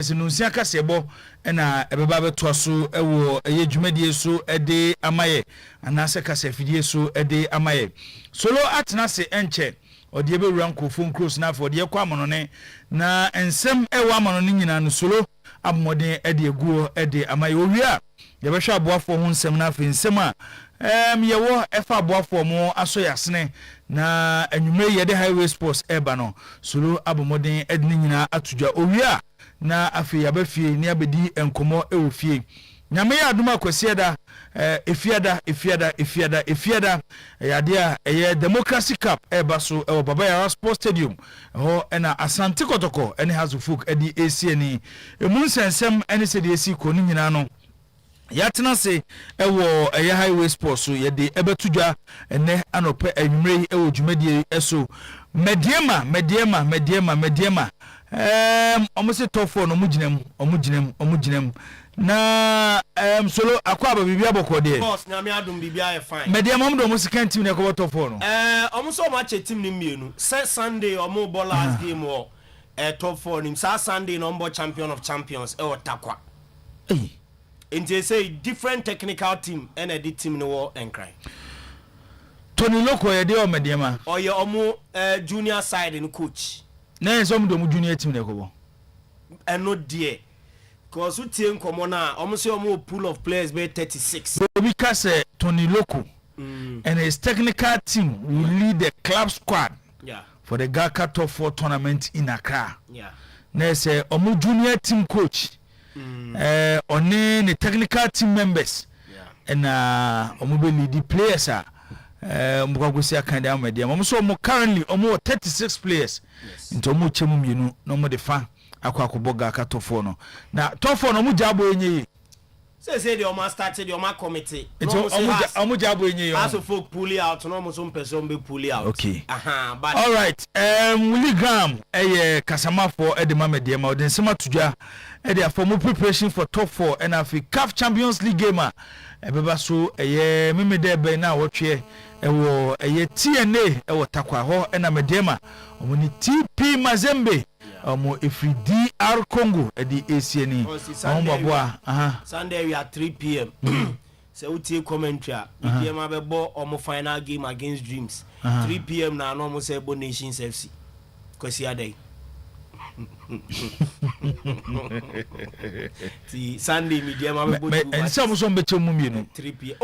Sinunsia Kasebo ena ebeba beto so ewo eye dwumadie so ede amaye anase kasefidie so ede amaye solo atena se enche ode ebe wura nkofo nkros na afọ ode ekwa amono na ensem ewa amono nyina no solo abomode ede eguo ede amaye owia ye behwa aboafo ho nsem na afi nsem a yewo efa aboafo mo aso yasene na anwumre ye de highway sports eba no solo abomode ede nyina atudwa owia na afi abafie ni abedi enkomo ewofie nyame ya aduma kwasieda efiada yade a eye democracy cup ebaso ewo baba ya sports stadium ho ena asante kotoko ene hazufuk edi ACN emun sensem ene se de esi ko ni nyina no yatena se ewo eye highway sports so yede ebetudwa ene anope anwumre ewo dwumadie eso mediema almost top 4 no omuginem na solo akwa ba bibia bokode boss na me adum bibia e fine mediema omdo mo second team ne ko top 4 no omuso ma che team ni mienu Sunday omo ball last game o top 4 nim sa Sunday no mbo champion of champions e otakwa nti say different technical team and edit team no wo enkran Tony Loko ye de o mediema oye omo junior side in coach na some do mu junior team ne ko bo eno die cause we tie nkomo na almost omo pool of players be 36 we can say Tony Loko and his technical team will lead the club squad for the Gaka Top 4 tournament in Accra na say omo junior team coach oni the technical team members and omo be lead the players mukwagosi akanda amede so mo currently omo 36 players into omo chemu mienu no mo de fa akwakoboga ka tofo no na tofo no mo jabo enye say the omo started the omo committee omo jabo enye as of folk pull out no mo some person be pull out okay but all right Willie Graham kasamafo edemamede ma odin sema tudwa ede afomo preparation for top 4 and afi CAF Champions League game ebeba so memede be na wotwe ewo TNA ewo takwa ho ena medema omo ni TP Mazembe omo ifri DR Congo edi ACN omo boa Sunday we at 3 p.m. So we take commentary medema be bo omo final game against Dreams 3 p.m. na no mo say Bo Nations FC kwesi adai ti Sunday media ma be bo and some be chemu mienu 3 p.m.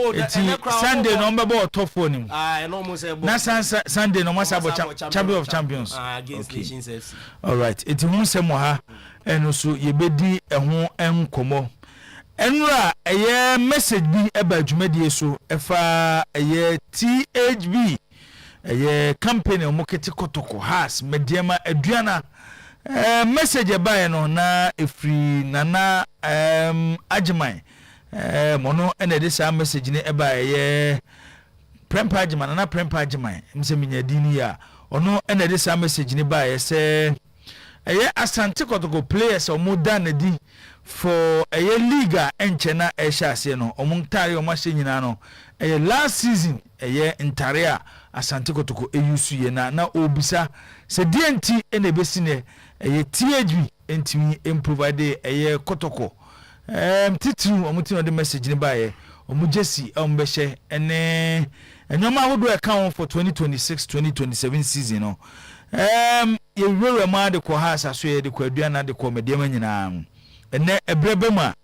Sunday no be bo top 4 nim no mo say bo na Sunday no mo say bo champion of champions against Nations FC all right it hunsem ha eno so yebedi eho enkomo enura eye message bi eba dwumadie so efa eye THB eye campaign omoketi kotoko has mediema aduana message by no na efri nana ajiman mono ene de sa message ne eba ye prempa ajiman na prempa ajiman mse minyadini ya ono ene de sa message ne ba ye se eye asante kotoko players omoda na di for eye liga enchena ehase no omuntare omahye nyina no eye last season eye ntare a asante kotoko eyusu ye na obisa se DNT ene besine eye THB entimi improvide eye kotoko titu omutino de message ni baye omujesi ombehye ene enyoma hodo account for 2026-2027 season no ye wewe ma de ko ha saso ye de ko aduana de ko mediama nyina ene ebrebe ma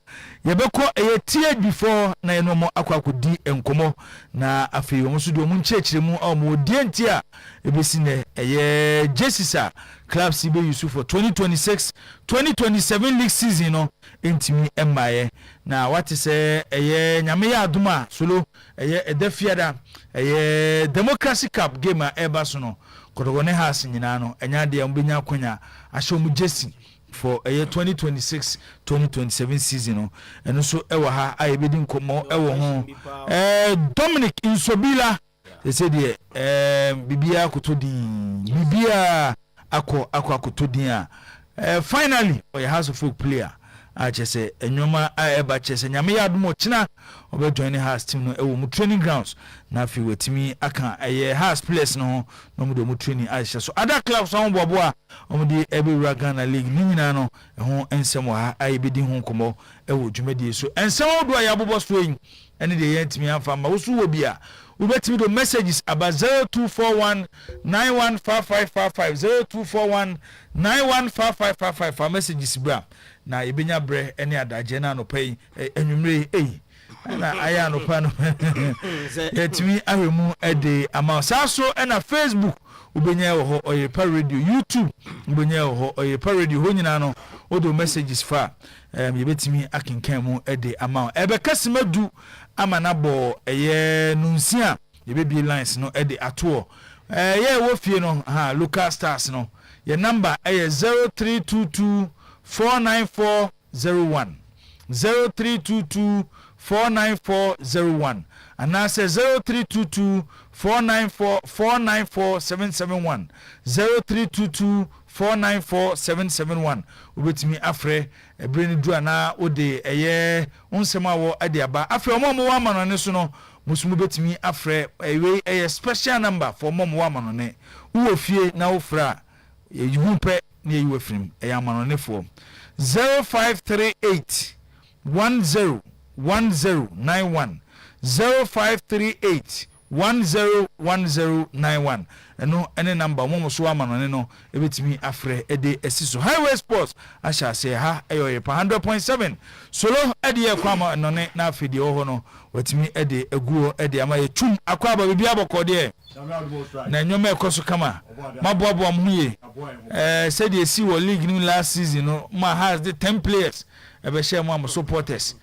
yebeko eye THB before na enomo akwakodi enkomo na afi omusu do munchechiremu omo DNT a ebesine eye Jesisa club CB Yusuf for 2026-2027 league season no entimi emaye na what say eye nyame ya aduma solo eye edafiada eye democracy cup game a eba so no kodogone has nyina no enya de ambenya kwanya ahye omu Jesi for a year 2026-2027 season no and so ewa ha ayebedi nkomo ewo ho Dominic Insobila they said bibia kutodin bibia akotodin a finally oya house of folk player a chese enwoma eba chese nyame ya adumo china obe join Hearts team no e wo mu training grounds na afi wetimi aka Hearts players no no mu do mu training aisha so other clubs on bobo a omudi ebe Ghana league ni nyina no ho ensem ha ayebedi ho komo e wo dwumadi so ensem odo ya bobo so yin ene de yentimi amfa ma wo so wo bia ubetimi do messages about 0241 915555 0241 915555 for messages bra na ibenya bre ene adaje na no pay enwumre na aya no pa no yetimi ahemu ede ama saso na Facebook ubenya wo Oyerepa Radio YouTube ubenya wo Oyerepa Radio ho nyina no odo messages fa yebetimi akenkan mu ede ama ebe kasemadu ama na bo nunsia yebebi lines no ede ato ye wo fie no local stars no your number 0322 49401 0322 49401 and I say 0322 494 0322 494 ubetimi afre ebreni du ana ode onsema wo ade aba afre omo wa mano ne so no musumu betimi afre special number for omo wa mano ne wo fie na wo fra yuhumpe ne yiwe film amano ne fo 0538 101091 0538 101091 eno ene number mo so amano ne no ebetimi afre ede esiso highway sports asha se ha Oyerepa 100.7 solo ede ekwama no ne na afidi oho no watimi ede eguo ede ama yetum akwaba bibi abokode na nyoma ekoso kama maboabo amhuye said you see what league new last season no ma has the 10 players ebe share mo supporters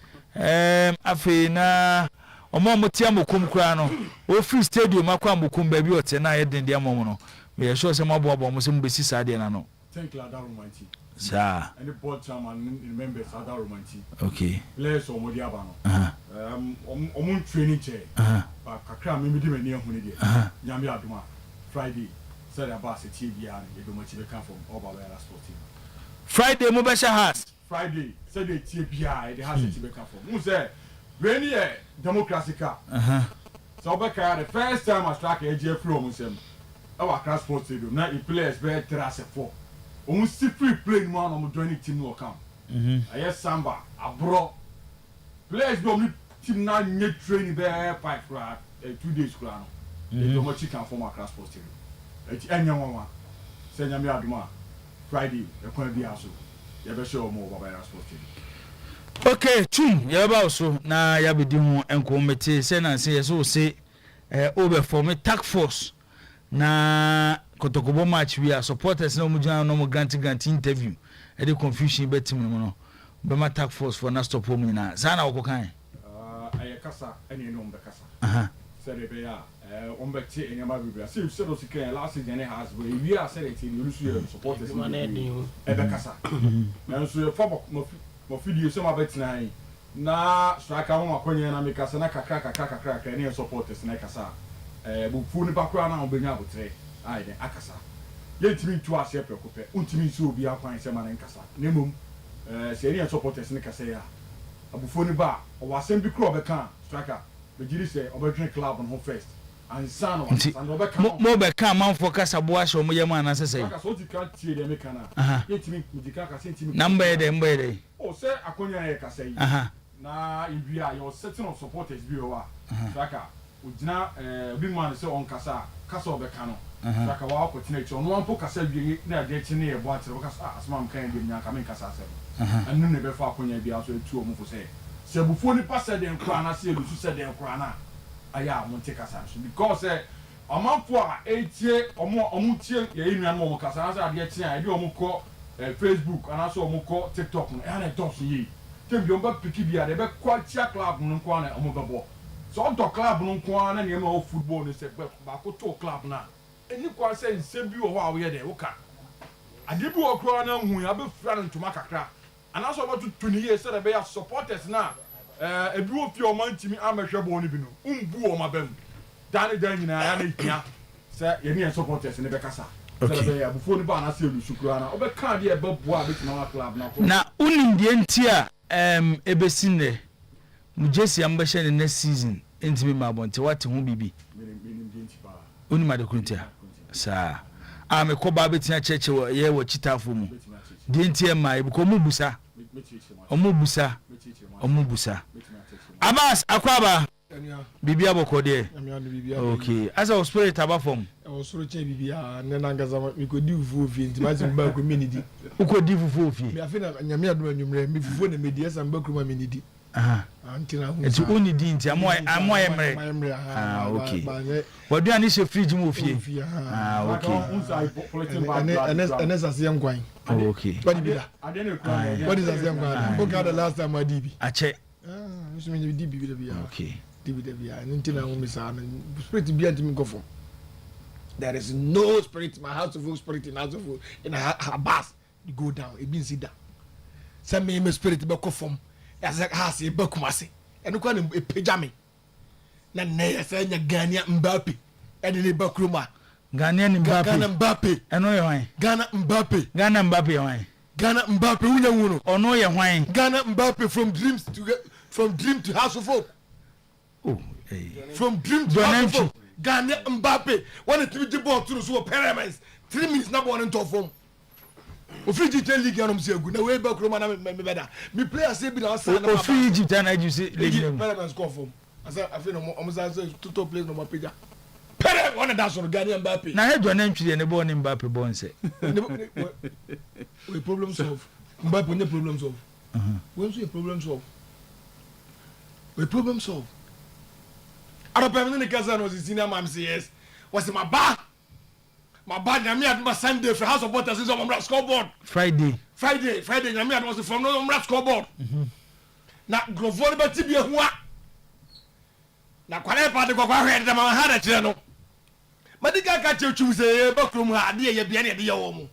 afi na omo motia mokum kura no o free stadium akwa mokum ba bi ote na yeden dia momo no we sure say maboabo mo se mbesi sade na no thank you Ada Romanti sir and the board chairman members Ada Romanti okay players omodi aba no omo training chair ba kakra me di mani ehun ni dia nyame aduma Friday said about it bia e do mochi be come from Oyerepa sporting Friday mo be sha has Friday said it bia e has it be come from mu say when ye democracy car so be car the first time I strike AJ from sem our class sports stadium na e players be 3-4 omu si free play no man omu join team no come aye samba abro players do me team na nye training be 5 for 2 days kura no e do mo chicken from our class sports stadium e enya wanwa se nyame aduma Friday e kwa bia so ye be show mo Oyerepa sports stadium okay chum ya ba so na ya bedi hu enkomete se na se yeso se over for me task force na kotokobo match we are supporters no mujana no grant interview e de confusion betim no no be ma task force for na stop home na sana okokan ayekasa ene no mbekasa sere be ya ombekti enyama bibia se do sikan last season has we are said it you lose supporters ebekasa na so you for mo video so ma betina na strike am makonye na mekasa na kakra ne supporters na kasa bu fu ni bakura na obenya abotre ai de akasa yentimi tu ase prekope untimi so obi akwan se ma na nkasa nemom se ne supporters ne kasa ya abufu ni ba o wasem bi kro beka striker be jiri se obedwen club on first and son and obeka mo beka manfo kasa bo ahye mo yema na sesei aka so dika tie de meka na yentimi dika kasa yentimi number ede o se akonya ye kasa yi na ibia your setting of supporters bi o wa striker ujina obi man se on kasa obeka no striker wa ko tina chi ono ampo kasa bi na de chi ne ye bo atere kasa asma kan de nya ka men kasa se anu ne be fa akonya bi aso etu o mu fo se bufu ni pass de nkura na se elusu se de nkura na aya mo nte kasa so because amanfo a etie omo tie ye nua no mo kasa na se ade tie a de omo ko Facebook and also omo ko TikTok no e na don so yi tembi on ba piki bia de be kwa tia club no nkwa na omo bebo so on to club no nkwa na ne ma o football no se ba ko to club na eni kwa se nsem bi wo ho a wo ye de wo ka ade bi wo kro na hu ya be fura no ntoma kakra and also about 20 years said be supporters na ebi wo fi o man timi amehwe bo ni bi no umbu o mabam dan nyina ya na hia se ye ne supporters ne be kasa se be before ni ba na se elu sukura na obeka de e ba bo a betima wa club na ko na unim de ntia ebesine Jesse ambassador in next season intimi mabonte what hu bibi oni ma de kuntia sa a me ko ba betia cheche ye wo chitafo mu de ntie mai ko mu busa Abbas akwaba bibi aboko de okay as our spirit abafom o soro che bibi a ne na ngaza mi ko di fufu ofie nti ma zin ba ko mi ni di uko di fufu ofie mi afina nyame aduma nwumre mi fufu na me di esa mba kuruma mi ni di antina hu eti oni di nti amoy emre okay wadu ani she fridge mu ofie okay and asem kwan okay what is asem kwan o ka the last time I did ache so me di bi bi okay di bi antina hu mi sa na spirit bi antimi go for. There is no spirit in my house of spirit in house of in a bus. You go down, it means it down. Some me spirit be ko form. As a house e be kumase. E no kwa e pejame. Na ne say nya Ghana Mbappe. E de be kroma. Ghana Mbappe. E no ye hwan? Ghana Mbappe ye hwan? Ghana Mbappe unya wunu. Ono ye hwan? Ghana Mbappe from dream to house of hope. Oh, hey. From dream to house of hope. Ghana Mbappe when it be ball to so pyramids 3 minutes na ball into form Ofri Egypt league na say good na we back Roma na me better me player say be na say na Ofri Egypt na you say league pyramids score form asa afi no mo say total place no mo page pere one that so Ghana Mbappe na he do na ntwi ne ball ni Mbappe ball say we problem solve Mbappe no problem solve when so problem solve we problem solve Arapem ni kaza no senior mam say yes was my bad nyame aduma Sunday for house of waters is on scoreboard Friday nyame aduma was from no scoreboard na grovor ba ti bia ho a na kwale pa de kwakwa hwe de ma ha da kire no madika ka chechu say ba krom ha de ye bia ne de ye wo mu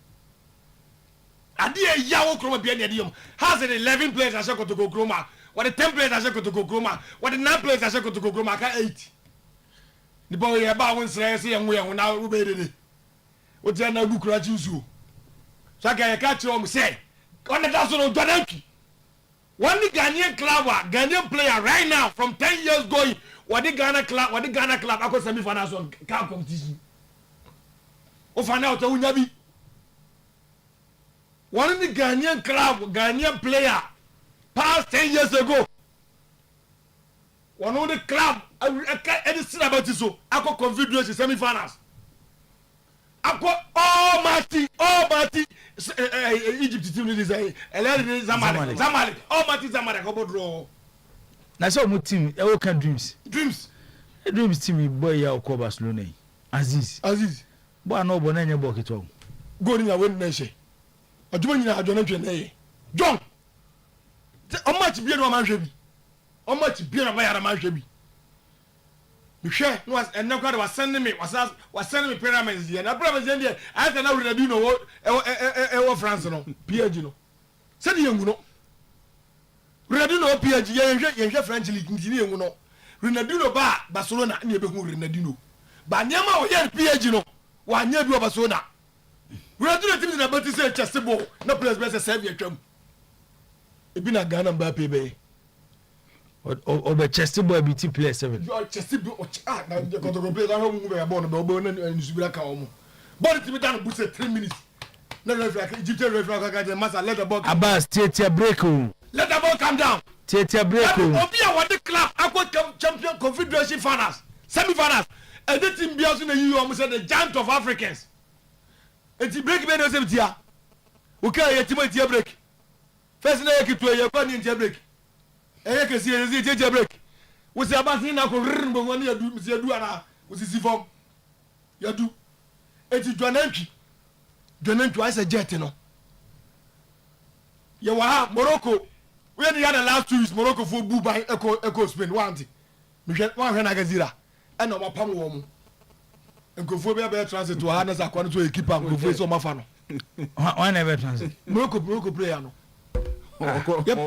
ade ye ya wo krom bia ne de ye mu has 11 players as go to go kroma what the 10 players as go to go kroma what the 9 players as go to go kroma ka 8 ni bo ye ba won sere se ye ho na wo be de o ti na gu kura chiusu so ka ye ka chi o mu say on that so no Jordanki one Ghanaian club Ghanaian player right now from 10 years going what the Ghana club akọ semi final so ka competition o final out unya bi one Ghanaian club Ghanaian player past 10 years ago one of the club any sin about it so akọ confederation semi finals akọ all Mati Egypt team ni say Zamalek all Mati Zamalek go draw na so mu team e wo kan dreams team boy ya ko Barcelona Aziz boy na obo na nye boy kito go ni na we na she aduma nyina adwo na twa na ye John o match bia no ma hwe bi o match bia na ba ya ma hwe bi hwe no was and now was sending me pyramids here na pyramids here I can now Ronaldinho e France no PSG no said yengu no Ronaldinho PSG yenhwe French league ntini yengu no Ronaldinho ba Barcelona na ebe hu Ronaldinho ba nyama o yer PSG no wa nya bi o Barcelona Ronaldinho team na bati say Chelsea ball na players be say save atwam ebi na Ghana Mbappe be o be Chelsea boy be team player 7 Chelsea be na go to play na mu be ball no be obo na nisubira ka omo ball team down boost 3 minutes na referee Egyptian referee ka the master let the ball Abbas tetia break o let the ball come down tetia break o obi a what the club akwa champion confederation finals semi finals and the team bia so na yi o say the giant of Africans enti break be no say tia o ka ye team tia break first na ye kitu ye kwa ni tia break eye kesi ye tia break we say Abbas ni na ko rrr bo woni adu mi adu ana we sisi form yadu enti Dwanantwi I say jet no ye wa Morocco we had the last 2 weeks Morocco for boo by echo Spain want me hwe na gazira e na mapam wo mu nkofo bia be transit to harness akwa to equipa nkofo so mafa no why never transit Morocco player no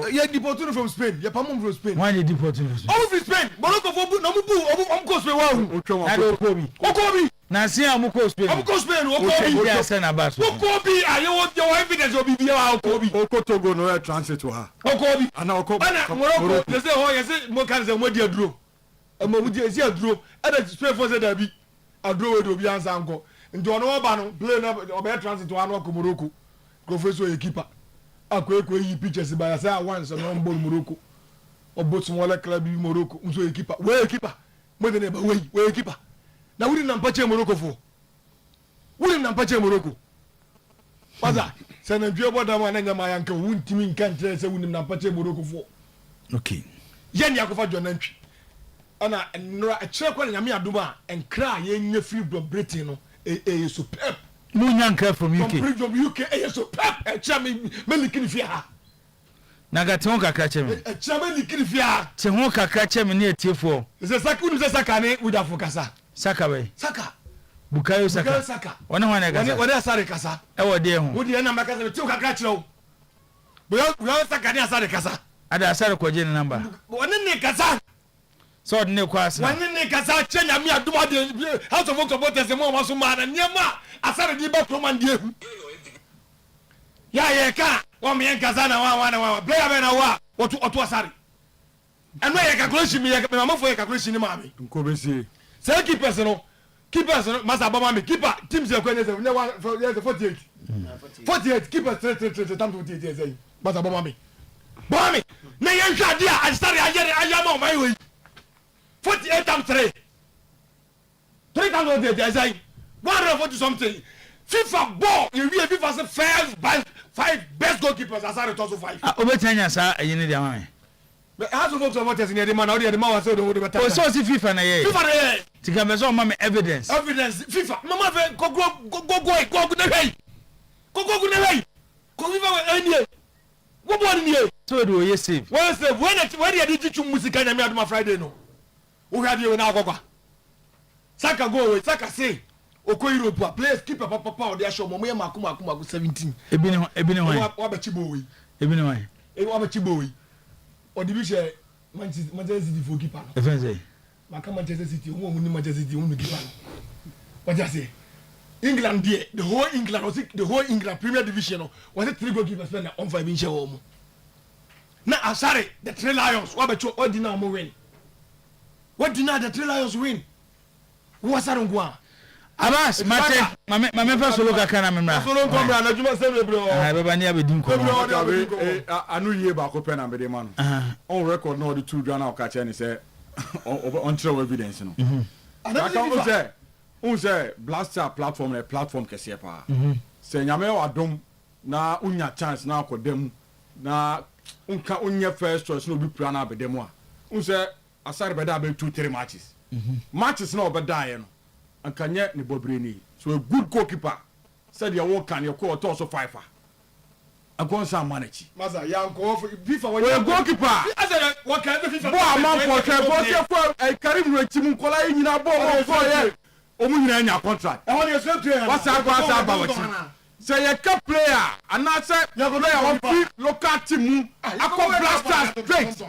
ye deported from Spain ye pam from Spain why they deported from Spain from Spain Morocco for no mu bu go Spain wa hu I don't Kobe na se amuko Spain Okobi ya se na ba so Okobi ayo your evidence obi bia wa Okobi Togo no transit to ha Okobi ana Okobi ana Morocco they say oh yes mo kan say mo di aduro mo di esi aduro ada Spain for say da bi aduro we do bi ansa anko nti ono oba no play na obe transit to anu ko Morocco professor ekipa akọ yi pictures by say once no mbo Morocco obo smaller club bi Morocco nso ekipa we ekipa mo de ne ba we ekipa na wuri na mpache Morocco fo wuri na mpache Morocco paza se na dwe boda ma na nyama yanka wuntimi nka ntre se wuni na mpache Morocco fo okay yen yakofa jonantwi ana nra a kire kwa nyame adoma enkra ye nya free from Britain no so pep munya nkra from UK from UK so pep e kire me likini fi ha na ga te ho kakra che me e kire me likini fi ha te ho kakra che me na etiefo se sakunu se sakane udafo kasa saka be saka Bukayo Saka wana wana kasa wana asare kasa e wode ho wodi na makasa be ti kakra kire o buyo saka ni asare kasa ada asare kwaje ni number wana ne kasa so ne kwasa wana ne kasa chenya mi aduma de house of supporters mo ma so ma na niema asare di ba proman die hu ya ye ka wa me kasa na wa player be na wa otu asare eno ye calculation mi ye mama fo ye calculation ni ma mi nko be see say keepers no masa baba me keeper team se ko ne 48 48 keepers 3 tam 48 say masa baba me na ye hwa dia asare ayama o mai we 48 times 3 times 48 say 140 something FIFA ball you we FIFA say first by 5 best goalkeepers asare to so 5 obetanya sa ayini dia ma me House of supporters in the man or the man was so the better. Oh, so si FIFA na ye. FIFA na ye. Tika mezo mama evidence. Evidence FIFA. Mama fe go na hey. Go na hey. Ko FIFA enie. Wo bo ni ye. So do ye save. When save when you did you music na me aduma Friday no. Wo ga die na agogwa. Saka go we Saka say Oko Europe players keep papa o dey show mo ye makuma 17. Ebi ni ho. Wa ba chibo we. Ebi ni ho. Wa ba chibo we. O di bi she Manchester City for keeper no. Efen say. Maka Manchester City who ni Manchester City who keeper no. What you say? England there, the whole England Premier Division was it 3 goalkeepers spend on 5 in share omo. Na asare the 3 Lions what bet you what did now win? What did now the 3 Lions win? Who was that ngwa? Abbas mate mame fa solo kaka na memra. Solo komra na juma se bro. Ah baba ni abedin ko. Anu ye ba ko pen ambede man. On record no the 2 dwana o ka che ni say on throw evidence no. Aka o say Blaster platform na platform kese pa. Say nyame wadom na unya chance na akodam na unka unya first choice no bi pra na abede mu a. Un say asare beda be 2-3 matches. Matches na obeda ye no. Ankanye ni bobreni. So a good goalkeeper said you walk can you call also 5. Agonsa manage. Maza yanko FIFA when a goalkeeper. I said what can FIFA. Boy man for Karim Retimu kola nyina ball for ye. Omu nyina nya contract. I want you to what's about say a cup player and not say you player on local team akọ Blaster straight.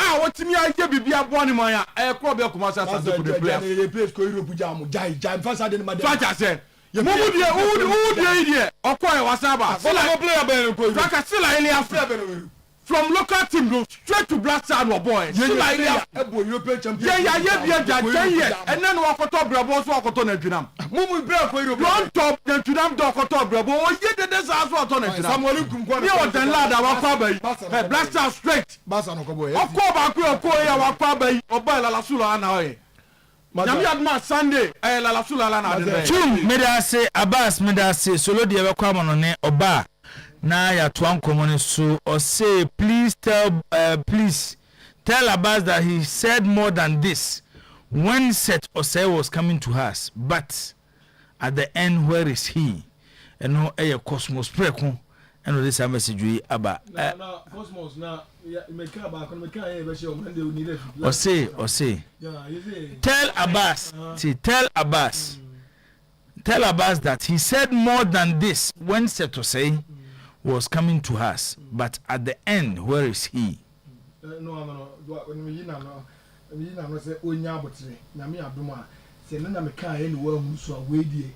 What me I give be abone man ya e club be kuma sa to the player. They play ko Europe jam jai fast dey ma dey. Fast say who dey here okoye wasaba Sila player be ko Faka Sila ile after from local team go straight to Blaster and boy Sila ile ebo European champion. yeah be that 10 years and then wakoto brabo so wakoto na Junam Mumu bre ko Europe don't top na Junam do wakoto brabo o ye de sa so wakoto na Junam Samuel Kumkwa ni o den lad wakwa bai Blaster straight Basa no ko boy okọ ba ko ya wakwa bai oba la sula na oye Nyami adma Sunday la sula la na de Chum medase Abbas medase solo de be kwa mono ne oba na ya to ankomo ne so or say please tell Abbas that he said more than this when Seth Osei was coming to us, but at the end where is he? And no Cosmos preko and this message we aba Cosmos na make aba kon make e be show man dey need it. Osei tell Abbas that he said more than this when Seth Osei was coming to us, but at the end where is he? No when we na no say onya abotire nyame adoma say na me kan any wa hu so we die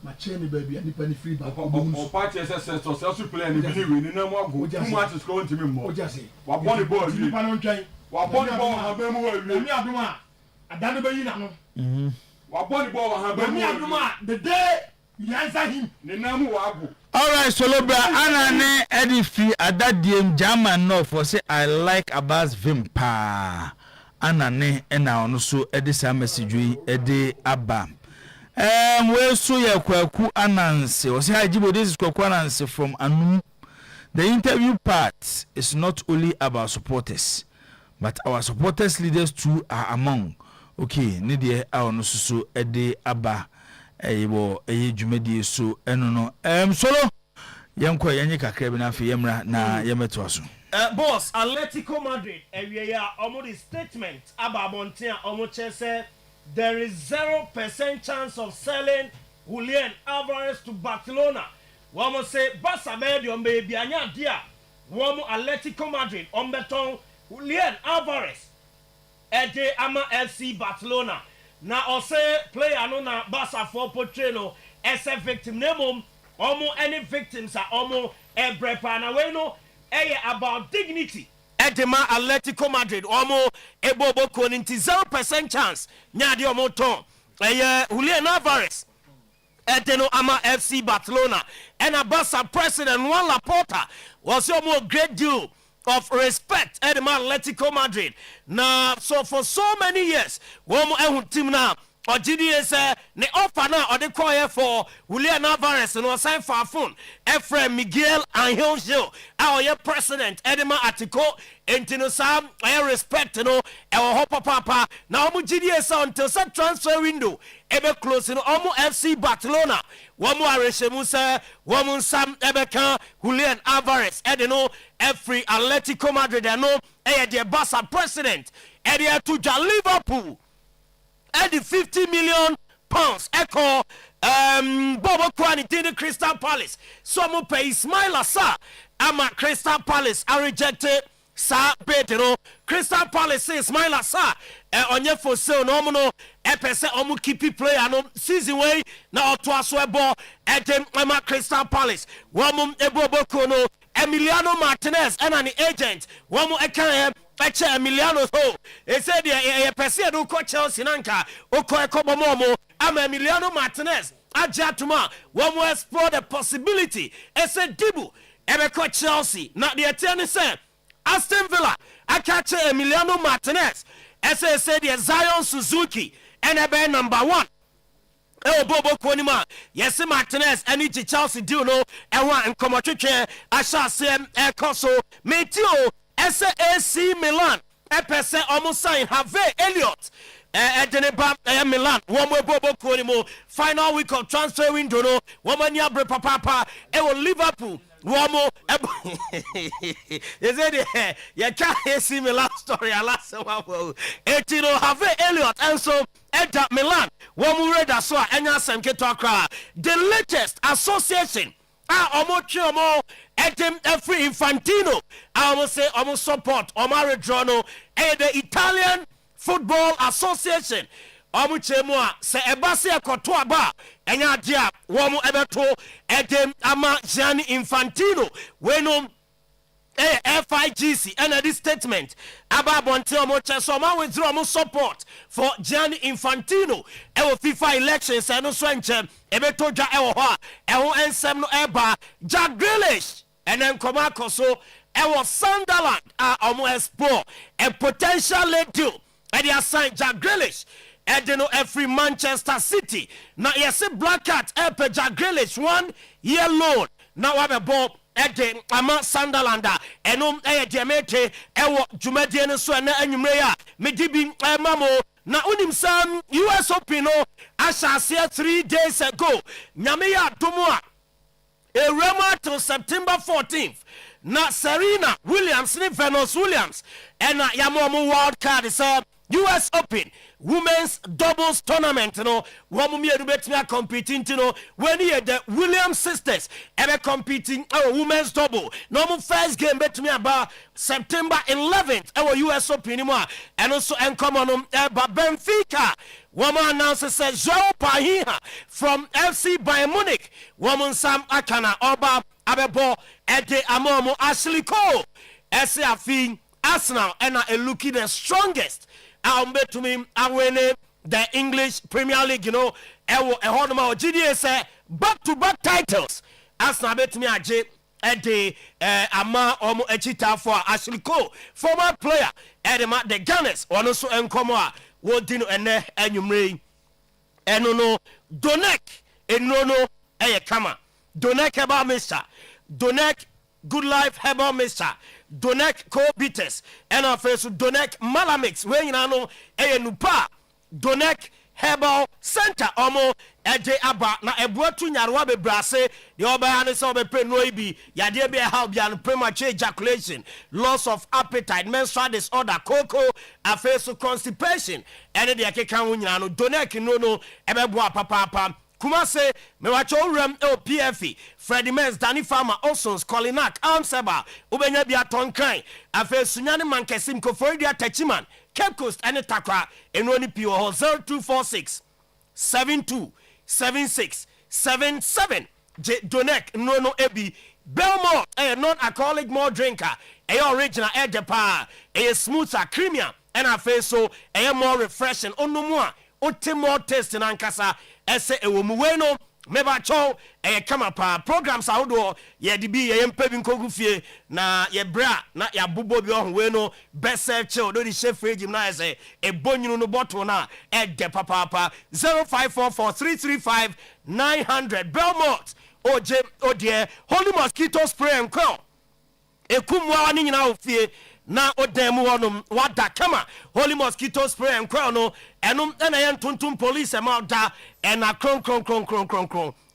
ma che ne baby ani pani free back o party SS to self play and believe in na mo ago too much is going to me more o just say wa born the ball ni pa no ntwan wa born the ball ha be mu wa wi mi aduma adane be yi na no wa born the ball ha be mu mi aduma the day you answer him ni na mu wa ago. Alright, Solobra, Anane Edifi Adadiem German no for say I like Abbas Vimpa. Anane ena ono so edisa message ede aba. We so ya kwaku ananse. O say Hajibo, this is kwaku ananse from Anum. The interview part is not only about supporters, but our supporters leaders too are among. Okay, ni de a ono so ede aba. Eyibo jumedi so eno no solo yanko yenye kakra bi na afi yemra na yemeto so boss Atletico Madrid ya omo statement about Montia omo say there is 0% chance of selling Julian Alvarez to Barcelona. Womo say Barca medium baby anya dia womo Atletico Madrid ombeton Julian Alvarez ede ama FC Barcelona. Na ose player no na Barca for portray no as a victim name omo any victims are omo ebrepa na we no about dignity edema Atletico Madrid omo ebobo koninti 0% chance nya de omo ton Julian Alvarez edeno ama FC Barcelona and a Barca president Juan Laporta was omo great deal of respect at the Atletico Madrid. Now, so for so many years, one team now, or GDS, the offer now, or the choir for Julian Alvarez, and was signed for a phone. Efraim Miguel Angel, our president, Edema Atiko, and Sam, I respect, you know, our hopper papa. Now, GDS until some transfer window, ever close in Omo FC Barcelona. One more Areshemusa, one more Sam Ebeka, Julian Alvarez, and you know, every Atletico Madrid, I know, the Barca president, and they are to Liverpool. And the 50 million pounds echo Bobo Kwani did the Crystal Palace. Some pay Ismail Assar. I'm at Crystal Palace. I rejected Sa Pedro. Crystal Palace says Ismail Assar. On your for sale, no, Epese Omu Kipi player, no season way. Now to a sweat ball at them. I'm at Crystal Palace. One Ebobo Kono. Emiliano Martinez and an agent. One more Emiliano ho. He said a person who coach Chelsea Nanka. Oko Ekobomomo. I'm Emiliano Martinez. Ajatuma. One more explore the possibility. He said Dibu. Ebe coach Chelsea. Not the attorney said Aston Villa. I catch Emiliano Martinez. He said the Zion Suzuki. And Ebe number 1. Bobo Konima, yes, Martinez, and it's Chelsea do no, and one and come I shall say, Coso, Meteo, SAC Milan, Epese almost sign, Have Elliot, at Milan, one more Bobo Konimo, final week of transfer window, no, woman Yabre Papa, Liverpool. One more, is it? You can't see me last story. I last one. Etino have Elliot and so enter Milan. One more red as well. And yes, the latest association. Omo etem every Infantino. I almost say almost support Omar Drono and the Italian Football Association. Omuchemwa se ebasi akotoa ba enya dia womu ebeto edem ama Gianni Infantino weno FIGC and this statement about bonte omoche so ma withdraw mo support for Gianni Infantino ewo FIFA elections and so enche ebeto dwa ewo ho ewo ensem no eba Jack Grealish and then komako so ewo Sunderland omo explore a potential late deal and they assign Jack Grealish. Edeno every Manchester City. Now yes, Black Cat Jack Grealish 1 year loan. Now I'm a ball Eden ama Sunderland. Enom diamete ewo Jumedian so na enyumreya. Medibi mamo na unim sam US Open no asha 3 days ago. Nyame ya domo a Roma till September 14th. Na Serena Williams ni Venus Williams and yamo world card is US Open women's doubles tournament no woman me do betime competing no when you the Williams sisters ever competing women's double no first game betime about September 11th US Open ni mo and also encomo no Benfica woman announces says João Pahinha from FC Bayern Munich woman Sam Akana Oba Abebo Ede Amomo Ashley Cole SAFI Arsenal and looking the strongest bet to me win the English Premier League, you know, a Honoma GDA say back-to-back titles. Arsenal bet to me the Ama Omo Echita for Ashley Cole, former player, the Gunners, one also Nkomoa, Wodino and Numre, and no Donek, and no Kama, Donek Heba Mister, Donek Good Life Heba Mister. Donek co-beaters and our first Donek Malamix when you know nupa Donek Herbal Center omo eje aba na ebuatu nyarwa be brase the obayane so be pre no bi yade be how bia no premature ejaculation loss of appetite menstrual disorder cocoa afeso constipation and the akeka ho nyina no Donek no ebeboa papa Kumase mewacho rem PFE Freddie Mens Danny Farmer Olsons Colinak Amseba ubenya bia tonkan afe sunyane mankesim koforia tachiman Cape Coast ene takra enoni pio 0246 727677 Donek no ebi Belmore non-alcoholic malt drinker original depa smoother creamier and afe so more refreshing onomua ote more taste nankasa ese ewomuweno meba cho kama pa programs ahodo ye de bi ye mpabi nkogu fie na ye bra na ya bobo bi ohwe no best chill do the chef regime na ese ebonyunu no bottle na de papa 0544335900 Belmont oje odie holy mosquito spray and coil ekumwa wani nyina ofie na odemu honum wada kama holy mosquito spray and crown no enum na yen tuntum police amount da ena kron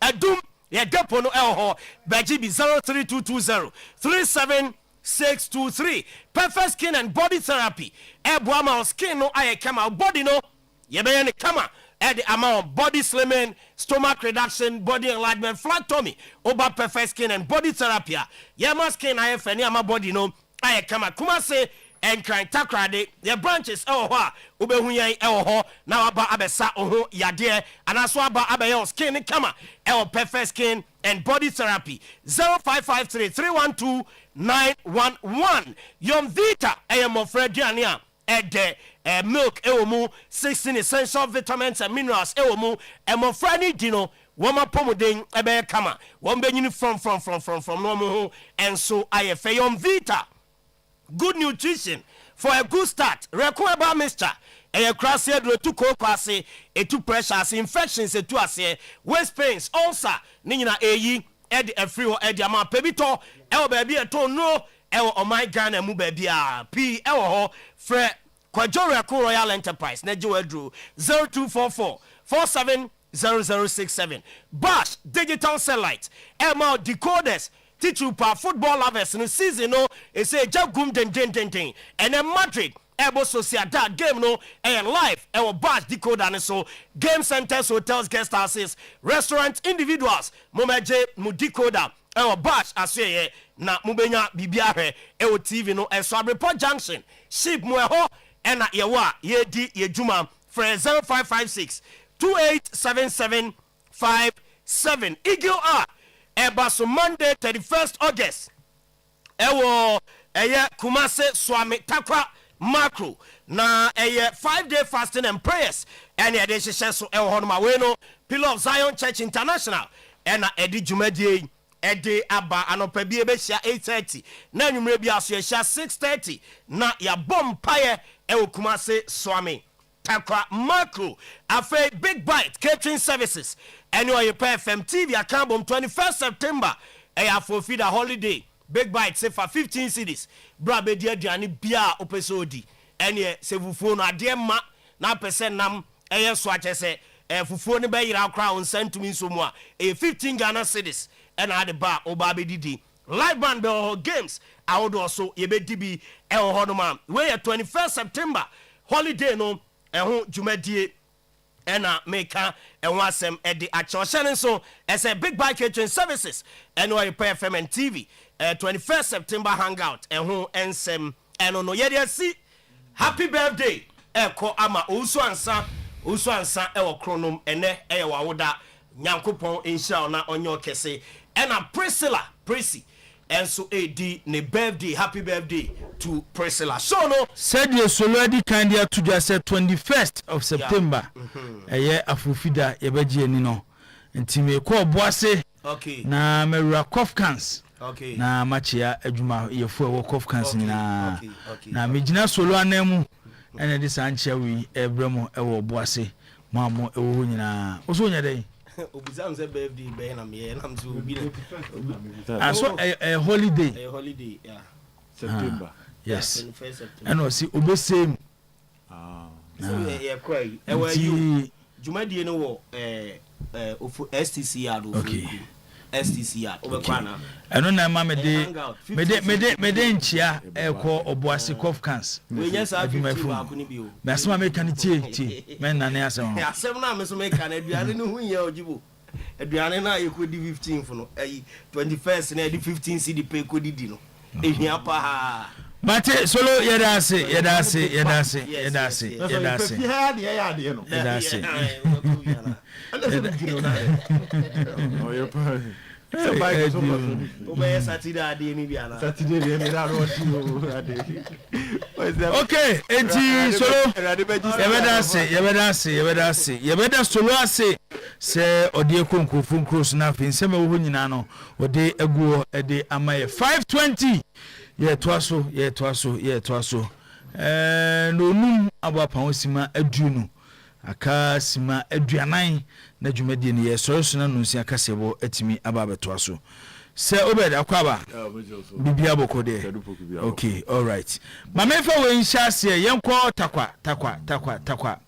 adum ye depo no elho baji bi 03220 37623 perfect skin and body therapy eboa ma skin no aye kama body no ye be ne kama the amount body slimming, stomach reduction, body enlargement, flat tummy, over perfect skin and body therapy. Yama skin I have any ama body no. I come a Kumase and crying takrade, their branches Ubehuya now about Abesa oho yade and aswaba abayo skin and kama perfect skin and body therapy 0553-312-911 Yom Vita am of Frediania milk ewomu 16 essential vitamins and minerals ewomu emofrani dino wama pomodin ebe kama wambe nyini from no and so IFA Yom Vita good nutrition for a good start require mister crassia do to kwase etu pressures infections etu ase waist pains ulcer ninyina eyi ed free or ed ama pebito baby eto no o my Ghana mu baby a p ho fre Kwajore Royal Enterprise Nejo Edru 0244-470067 Bash Digital Satellite ML Decoders Titupa football lovers in the season no say jagum den and then Madrid Ebo Sociedad game no and live Bash decoder so game centers hotels guest houses restaurants individuals momeje mu decoder Bash asye na mubenya bibia TV no so report junction ship mu ena yewa yedi yejuma for 0556-287757 Eagle R eba so Monday 31st August Kumase Swami Takwa Macro na 5-day fasting and prayers and ye de so honma weno Pillar of Zion Church International ena edi jumadi ede aba anopa bi ebehia 8:30 na nwumre bi aso ehia 6:30 na ya bompaye Kumase Swami Takwa Macro afa Big Bite Catering Services anyway pay FM TV akambom 21st September for feed a holiday Big Bite say for 15 cities bra be dia diane bia opesodi ene se fufuo no ade ma na percent nam so achese fufuo ne be yira akra on sentumi nsomu a 15 Ghana cities and at the bar oba be didi live band be games I would also ye be dibi honoma we 21st September holiday no ɛho dwumadie ɛna meka ɛho asɛm ɛde akyerɛhyɛ so ɛsɛ big bike catering services ɛne Oyerepa FM and TV 21st September hangout ɛho ɛnsɛm ɛno no yɛde asi happy birthday ɛkɔ ama owusu ansa ɛwɔ kronom ɛnɛ ɛyɛ wawoda nyankopɔn nhyira na ɔnyɛ ɔkɛse ɛna Prissy enso edi ne birthday happy birthday to Priscilla so no said you solo edi kind to just 21st of September eye afufida yebeji ani no ntime ko oboase okay na mewura Kofkans okay na machia adwuma yefu ewo Kofkans na na mejina solo anemu ene de sanche wi ebremo ewo oboase mamo ewo nyina oso nya dey obizam say birthday be na me na mso obi so a holiday yeah September yes 21st September and o see obesem so yeah kwai e wa you jumadie no wo of STC yard okay STC yard obekwa na eno na ma mede nchia ekọ oboase Kofkans we nya sa 50 ba ko ni bi o me asema me kan tie men na ne asem asem na me so me kan aduane no hu ya ojibo aduane na yekodi 15 no 21st na di 15 cd pay kodi no ehia pa Mate solo yedase okay enti solo yebeda solo ase se ode konkofu cross na finsema wo nyina no ode aguo ede amaye 520 ye toaso no num abapa osima aduonu aka sima aduanan na dwumadie ne ye soro na nunsi aka sebo atimi ababeto so se obed akwaba bibia bokode okay all right mamefa we nhyase yenko takwa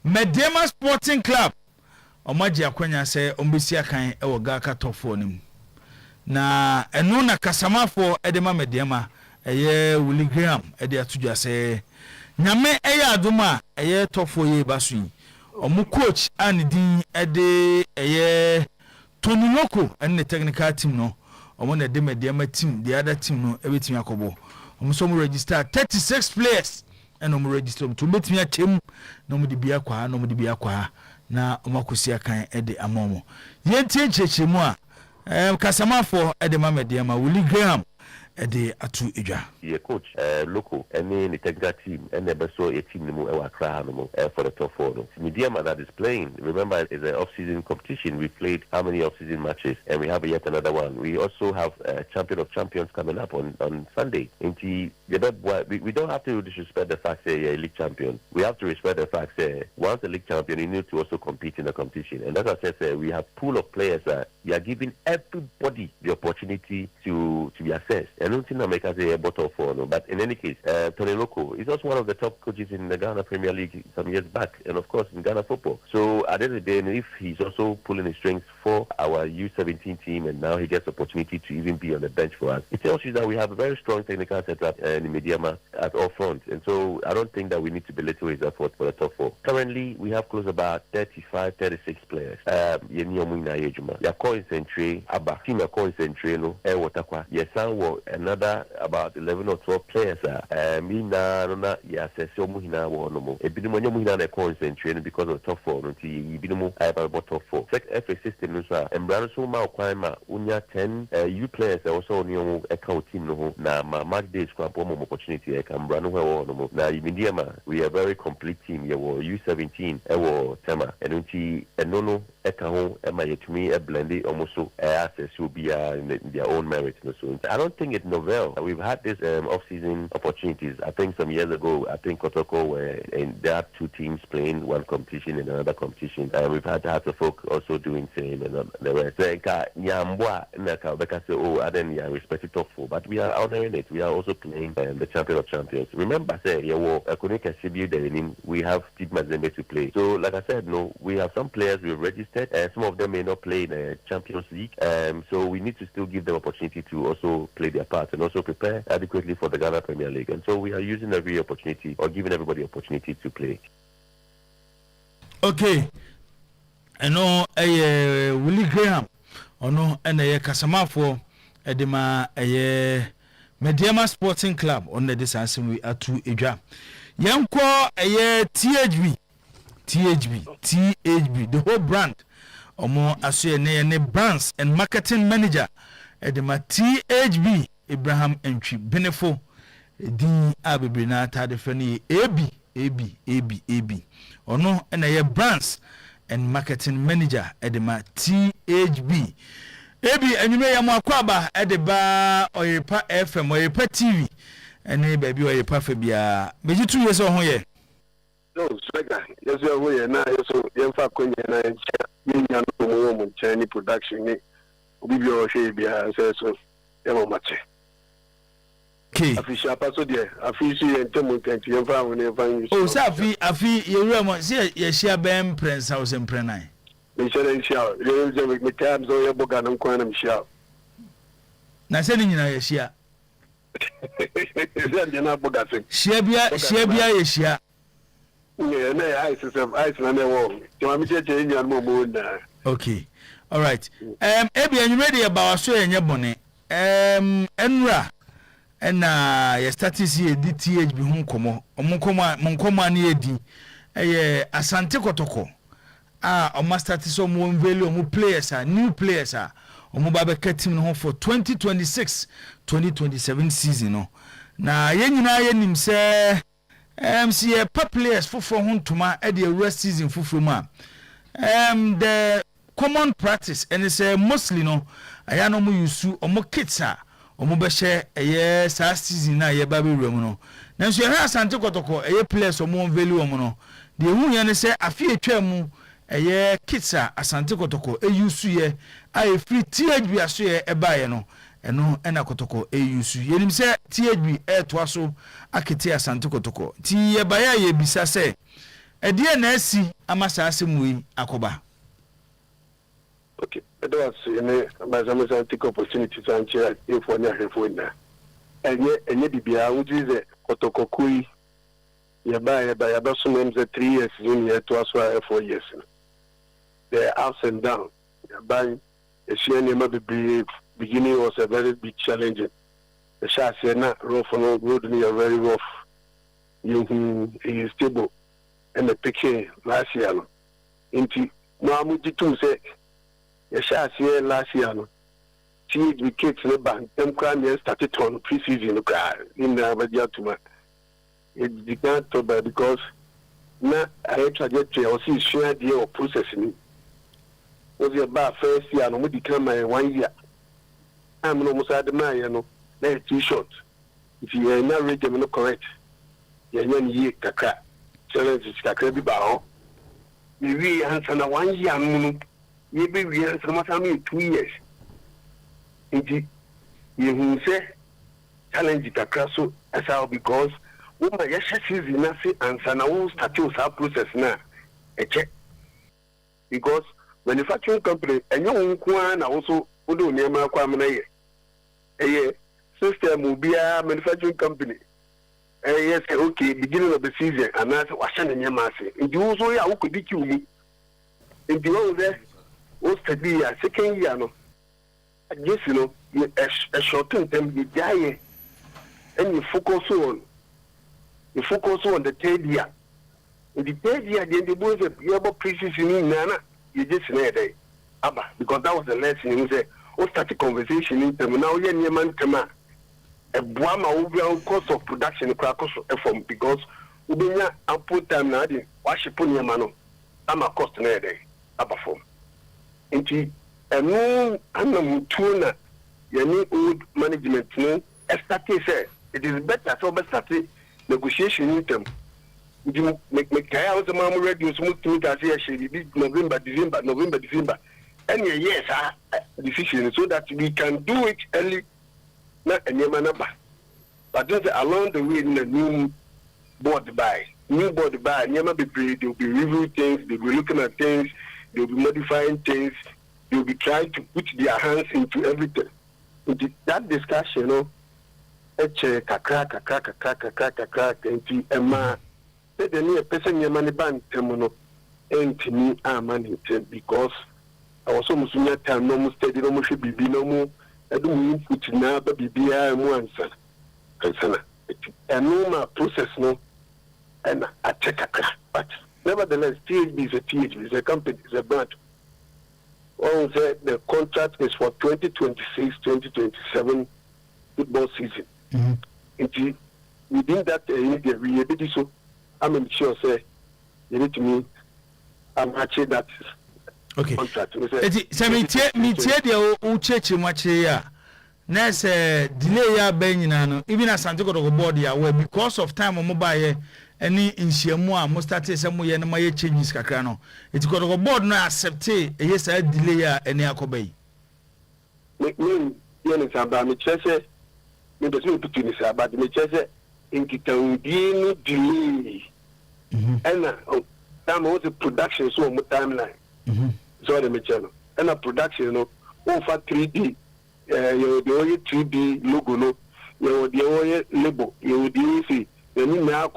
Medema Sporting Club omaji akwanya se ombesi akan e wo Gaka top 4 nim na eno na kasamafo edema Medema eye Willie Graham ede atudwa se nyame eye adoma eye top 4 ye basu omu coach anidin ede eye Tony Loko and the technical team no omo na de Medema team the other team no ebetimi akobo omo so mo register 36 players and omo register to betimi atem no mo de bia kwa na omakosi akan ede amomo yentie chechemu a kasamafo ede Medema Willie Graham ede atu edwa ye coach local any the technical team and the so a team no e Accra no for the top 4 no Medema that is playing remember it's an off-season competition. We played how many off-season matches and we have yet another one. We also have champion of champions coming up on Sunday. We don't have to disrespect the fact that you're a league champion. We have to respect the fact that once a league champion you need to also compete in the competition, and as I said we have pool of players that we are giving everybody the opportunity to be assessed. And I don't think that make us a bottom 4 no. But in any case, Tony Loko is also one of the top coaches in the Ghana Premier League some years back, and of course in Ghana football. So at the end of the day, if he's also pulling his strings for our U17 team, and now he gets the opportunity to even be on the bench for us, it tells you that we have a very strong technical setup in Medema at all fronts. And so I don't think that we need to belittle his effort for the top 4. Currently, we have close about 35, 36 players. Another about 11 or 12 players because of top 4 top 4 FA system unya 10 U players also on account team no na match days opportunity na we are a very complete team. U17 tema and no blended almost access will be in their own merit. So I don't think it's novel. We've had this off-season opportunities. I think some years ago, Kotoko were there are 2 teams playing one competition and another competition. We've had folk also doing same and the rest. I respect top 4, but we are honoring it. We are also playing the champion of champions. Remember, we have Steve Mazembe to play. So, like I said, no, we have some players we've registered. Some of them may not play in Champions League. So we need to still give them opportunity to also play their part and also prepare adequately for the Ghana Premier League. And so we are using every opportunity or giving everybody opportunity to play. Okay. And no, Willie Graham, or no, and a Casamafo, Edema, a Mediama Sporting Club on the distance we are to Eja. Young call a THB, the whole brand, or more as a brands and marketing manager, Edema THB, Abraham Entry, Benefo, D. Abibrina, Tadefani, AB, or no, and a brands and marketing manager Edema THB. Ebi enyume ya mwakwaba edeba Oyerepa FM Oyerepa TV ene baby Oyerepa Fabia meji 2 years ohun ye no swagger yes you are na yeso yemfa konye na ncha nya no mo ncha ni production ni obi o hwe bia so yemo mache okay afisha paso de afisi entemo ntanti yemfa won yemfa yin oh sa afi yewura mo se ye shia bem prince house en prenai me share shia ye me tabs o ye boga nan kwana me shia na se ni nyina ye shia ze na boga se shia bia ye shia yeah na ice na ne wo ti ma me cheche nya no mo na okay all right ebi enyume de ba waso yenye bone enra ena ye status ye DTHB hu nkomo omunkomo na ye di Asante Kotoko omo status omo value omo players new players omo ba be team no for 2026-2027 season no na ye nyina ye nim se MC players for huntuma e the rest season for ma the common practice and it's mostly no aya no mo yusu omo kits omo be share sa season na ye ba be wura no nanso ye Asante Kotoko players omo value omo no the hu ye ne se afi etwa mu kits Asante Kotoko yusu ye free THB aso ye ba ye no eno ena Kotoko yusu yenim se THB to aso akete Asante Kotoko ti ye ba ye bisa se edie na asi amasa asemu yi akoba. Okay, that was my take opportunity to answer if one year phone na. Enye bibia which is Kotoko kui ya ba so names 3 years in here to us 4 years. The ups and downs. Ya ba the beginning was a very big challenge. The shots are not rough on road near very rough. He is stable and the picture last year. Into Muhammad too say the shots here last year. THB kids in the bank, them crime started on pre-season in the Abadiatuma. It began to be because now I had trajectory or see share deal of processing. Was about first year and we declare my 1 year. I'm almost at the man, you know, that's too short. If you are not ready, not correct. You're ye kaka. Challenge is kaka be bao. We answer 1 year, maybe we answer what I mean 2 years. Indeed, you say challenge kaka so as how because my yes season nothing answer now start to process now. A check because manufacturing company and you can also do near my kwamana system will be a manufacturing company. Yes, okay, beginning of the season, and that's washing in your mass. And you also who could be you me. And the old there was to be a second year. No, I guess you know, a short term you die and you focus on the third year. In the third year, then the boys are pre-season in Nana. You just know that, because that was the lesson. You say, "Oh, start a conversation in them now." You're near man, come on. A Buama over cost of production crackers from because we not put time now. Wash upon your man. I'm a cost in a day. Form. Into a new animal tuna. You need old management. No, STT said it is better so start negotiation in them. You make Kaya was a mamma radio smooth to it November, December. And yes, decision so that we can do it early, not a number. But just along the way in the new board by, never be they'll be reviewing things, they'll be looking at things, they'll be modifying things, will be trying to put their hands into everything. Into that discussion, you know, kakra, into Emma, let the near person your money ban, Temono, and to me, money, because I was almost in that time, no more steady, no more should be no more. I don't put now, but be I am one son. A normal process, no, and I check a crack, but nevertheless, THB is a THB, it's a company, it's a brand. All said the contract is for 2026-2027 football season. Mm-hmm. Within that, we did so. I'm sure, say, you need to me. I'm actually that contract. So, me tell the Uchechi Machia. Nurse delay ya benino, even as Santiago board ya where because of time on mobile. Any insiemu a mo start some ye na maye changes kakra no it got go board no accept yes I delay a any akobai me ye ni samba me chese me be so put ni samba me chese in kitawudi no delay and time was the production so mo timeline so the me channel and a production no over 3D you the 3D logo no you the label you the see the ni na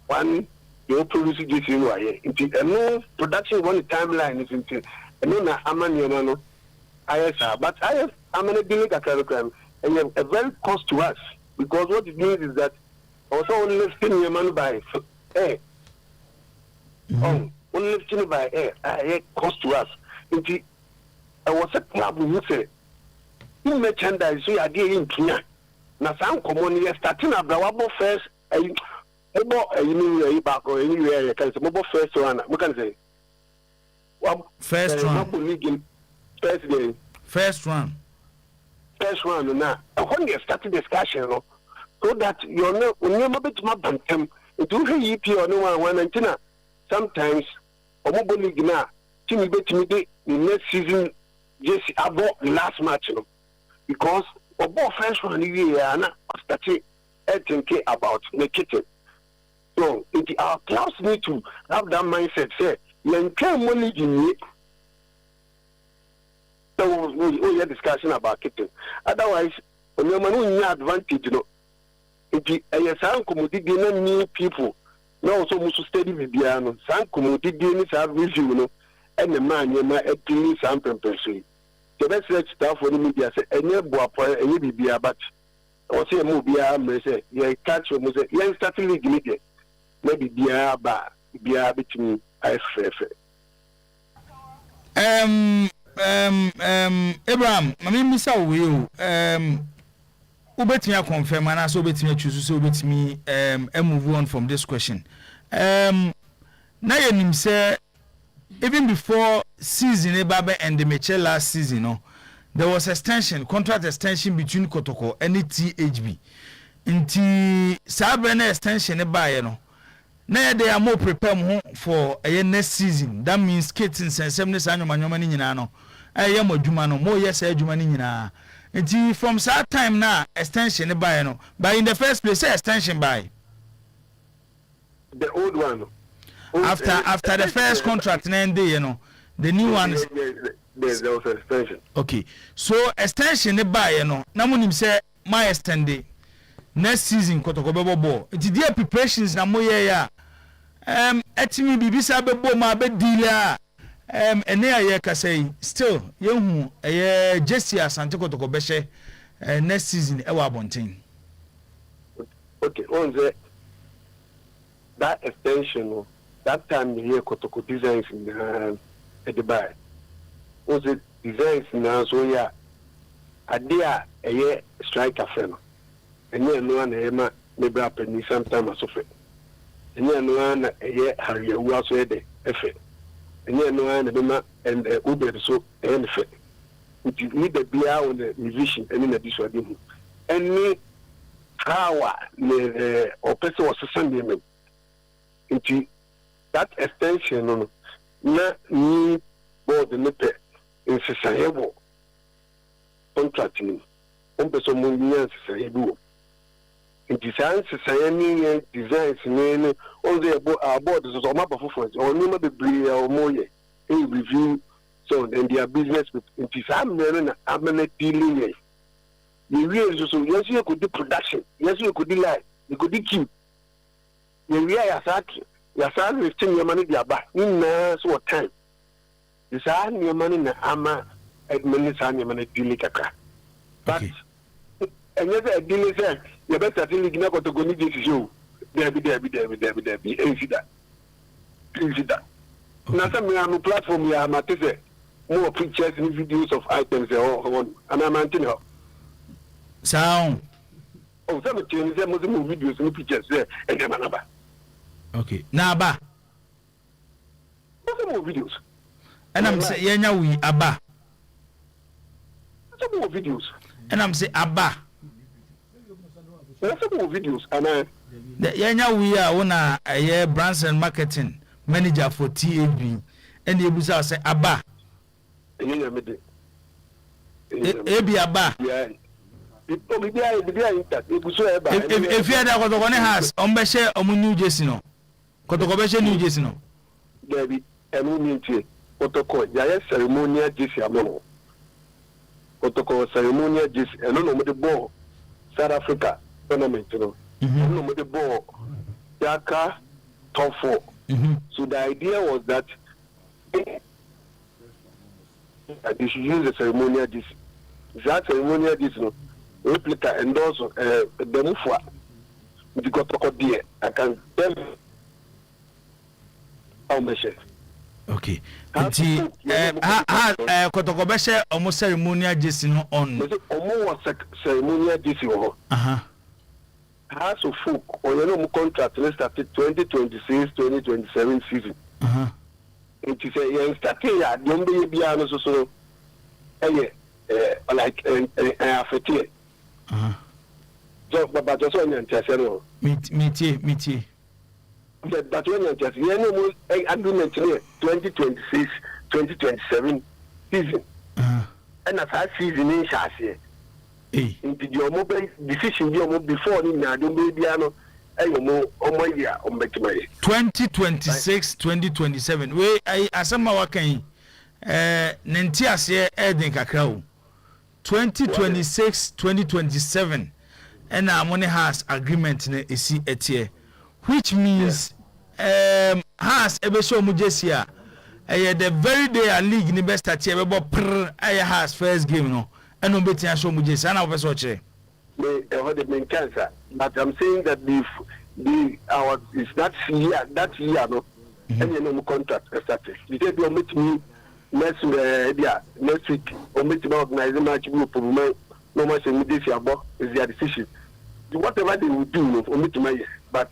one you produce this in way into no production one timeline is into no na amani no ISR but I'm gonna be like a crime and a very cost to us because what it means is that also only lifting your money by air only lifting by air cost to us into I was a club who said you merchandise so you in Kenya na some common year starting at the first you mean back or anywhere you can say mobile first one we can say first one now when you start the discussion so that you're not never bit my bantam it will be EP or no one and sometimes a mobile league now team bet me the next season just about last match because about first one year and starting thinking about making it. So our clubs need to have that mindset. Say, you can't money in it. So we had discussion about it. Otherwise, when you have advantage, you know, if you are commodity, new people, now also must study with Biano, some commodity have review, you know, and the man you might actually something person. So that's like stuff for the media. Say, and you boy, and you be a but. Or say, movie, I say, you catch your music, you start league media. Maybe be between Abraham, mami misa we ubetimi confirm and also ubetimi choose so ubetimi move on from this question. Na yenim say even before season Ebabe and the Meche last season, no, there was contract extension between Kotoko and the THB. Inti sabene extension Ebaye no. Now they are more prepared for a next season. That means kids in Semnes and Manomani Nano. I am a Jumano, more yes, a Jumanina. Until from that time now, extension by no. But in the first place, extension by the old one. After the first contract, and you know, the new one is there was extension. Okay, so extension by no. Namunim say my extended. Next season Kotoko Bobo. It's the preparations na moye ya. Etimi bibisa bebo ma be dealer. Ene aye ka say still yehu Jesse Asante Kotoko beshe next season e wa abonten. Okay, on that extension that time the year Kotoko designs in Dubai. Was it designs na so ya adia eye striker friend. And no one Emma maybe up in some time as of it. And no one Harry was ready, effort. And no one and Uber so and effect. Which you need to be out on the musician and in addition. And me, how or person was a Sunday into that extension, not me board the nipper in Sasayabo contracting. Person moving Sasayabo. In designs, society designs, men, all the board is a map of friends, or no be or more review So then their business with I'm dealing with. You really so yes you could do production, yes you could do live, you could do keep. You really your son lifting your money the back. In what time? You say your money na ama administration your money dealing kaka. But and yes I dealing say you better dealing na ko to go need this show. There be ain't that. Now some me platform ya matese more pictures and videos of items on and I'm anting up. Sound. Oh, some change them more videos and pictures there and them another. Okay. Now, Abba. Some more videos. And I'm saying, yeah, we Abba. Some more videos. And I'm saying, Abba. Some more videos. And yeah, we are on a brands and marketing manager for TAB. And the Busa say, Abba. Ebi Abba. Yeah. If you had a one house, Ombeshe or New Jersey, no. Kotokobeshe New Jersey, no. David, and we mean to protocol, Yaya ceremonial Jesse Amon. Protocol ceremonial Jesse, and no the ball, South Africa tournament, you know. No the ball, Yaka, top 4. So the idea was that they should use the ceremonial Jesse. That ceremonial Jesse, no. Replica and also the Mufwa. The got dear. I can tell you how much. Okay. Kotokobeshe almost ceremonial Jason on. Almost ceremonial Jason. House of folk or no contract started 2026-2027 season. It is a young starting at Yombe Biano so like a so, but just one interest, meet. But when you agreement 2026-2027 season, and as I season in Chassis, into your mobile decision before in Nadubiano, and you know, on my year on Betty 2026-2027. We I some our can Nentias here, Edin Cacao. 2026-2027 and our money has agreement is here, which means has a show mujesia the very day a league in the best at here about has first game no and no betting show mujesia and our search the main cancer, but I'm saying that the our is that year no and you know contract started because you meet me next week or meet about organizing match group no much immediately about is their decision. Whatever they will do for me to my but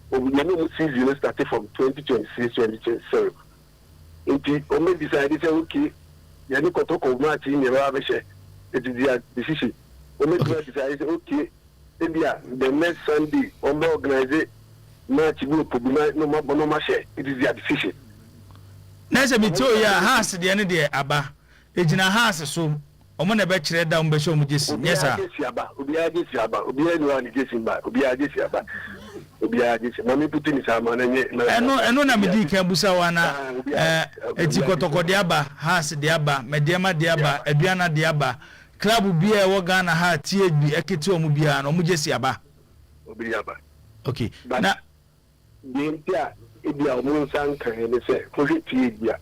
we know season started from 2026-2027. If only decided say okay, you need to talk about match in the share. It is their decision. Only decided okay, the next Sunday on the organize match group no more share. It is their decision. Nasa mito ya house the end there aba ejina house so omo na be kire da mbe show mu jesi yes sir obi agesi aba mami putin sama na nye eno na medi kan busa wana eti kotoko de aba house de aba mediama de aba aduana de aba club bia e wo Ghana ha THB eketi omu bia na omu jesi aba obi aba okay na bia ebia omu sanka ne se project bia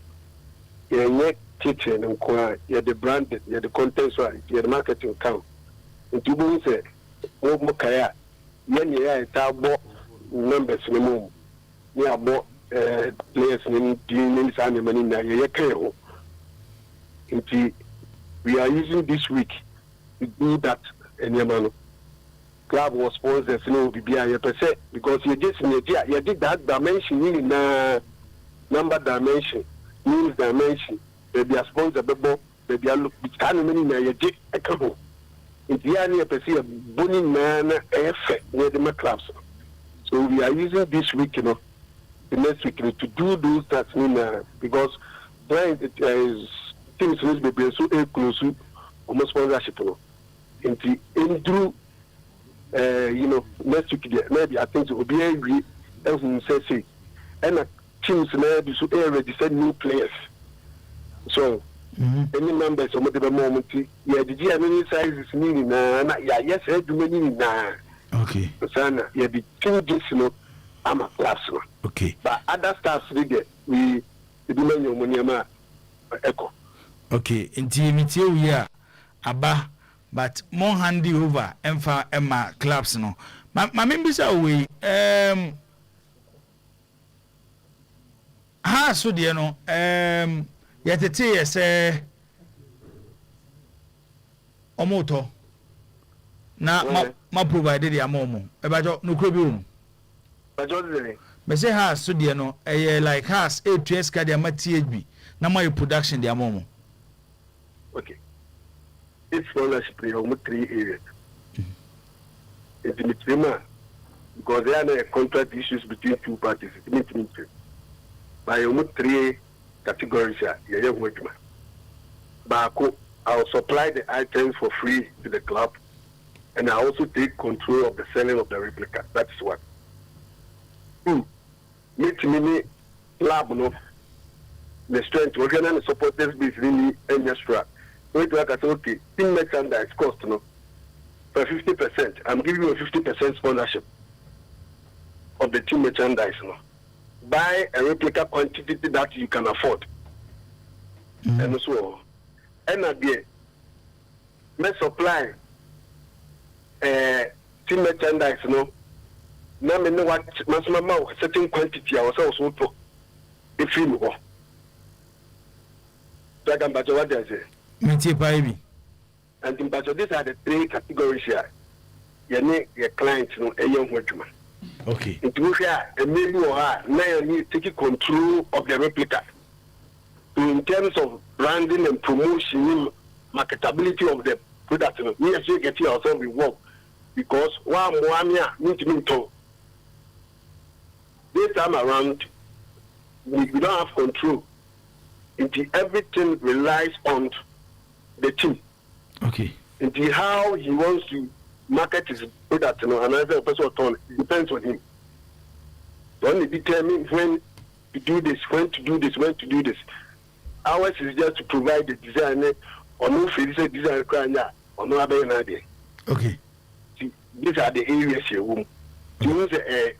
yenye kitchen nko ya the branded ya the content so ya the marketing account ntubu se wo mukaya yenye ya tabo numbers ne mum ni abo players ni ni sane mani na ye kayo nti we are using this week to do that enyamano club was sponsors no bibia ye pese because you just you did that dimension in na number dimension means dimension be a sponsor bebo be a look can many na ye je ekabo nti ya ni pese boni na efe near the clubs. So we are using this week, the next week, to do those that because when it is things will be so close to almost sponsorship, and through next week maybe I think it will be angry and say and teams maybe so register new players. So any members of the moment, yeah, the GMA sizes meaning, yes, I do many now. Okay. Sana, yeah, the changes, I'm a class. Okay. But other staffs, we do many money, echo. Okay, intimate we are aba, but more handy over Emma clubs no. My members are away. Ha so dear no yetete say omoto na ma provide the amomo e bajo no kro bi o Bajo de me say ha so dear no like has A2S card ya ma THB na my production the amomo. Okay. It's scholarship in 3 areas. It's in the because there are contract issues between two parties. It means by 3 categories here. I'll supply the items for free to the club, and I also take control of the selling of the replica. That's one. 2. Meet me lab no. The strength we're gonna support this business really extra. Wait, like I said, okay, team merchandise cost no for 50%. I'm giving you a 50% sponsorship of the team merchandise no. Buy a replica quantity that you can afford. And so and again may supply team merchandise no. Now me know what maximum certain quantity I was also to if you know. So I can what they say. And in Bajo, these are the 3 categories here. Your clients, a young woman. Okay. Into here, a million or now you need taking control of the replica. In terms of branding and promotion, marketability of the product, we actually get ourselves involved because one more need to this time around, we don't have control. Until everything relies on the team. Okay. Until how he wants to market his product, another person it depends on him. The only determine when to do this, when to do this, when to do this. Ours is just to provide the design or no physical design or no other idea. Okay. See, these are the areas here. To use a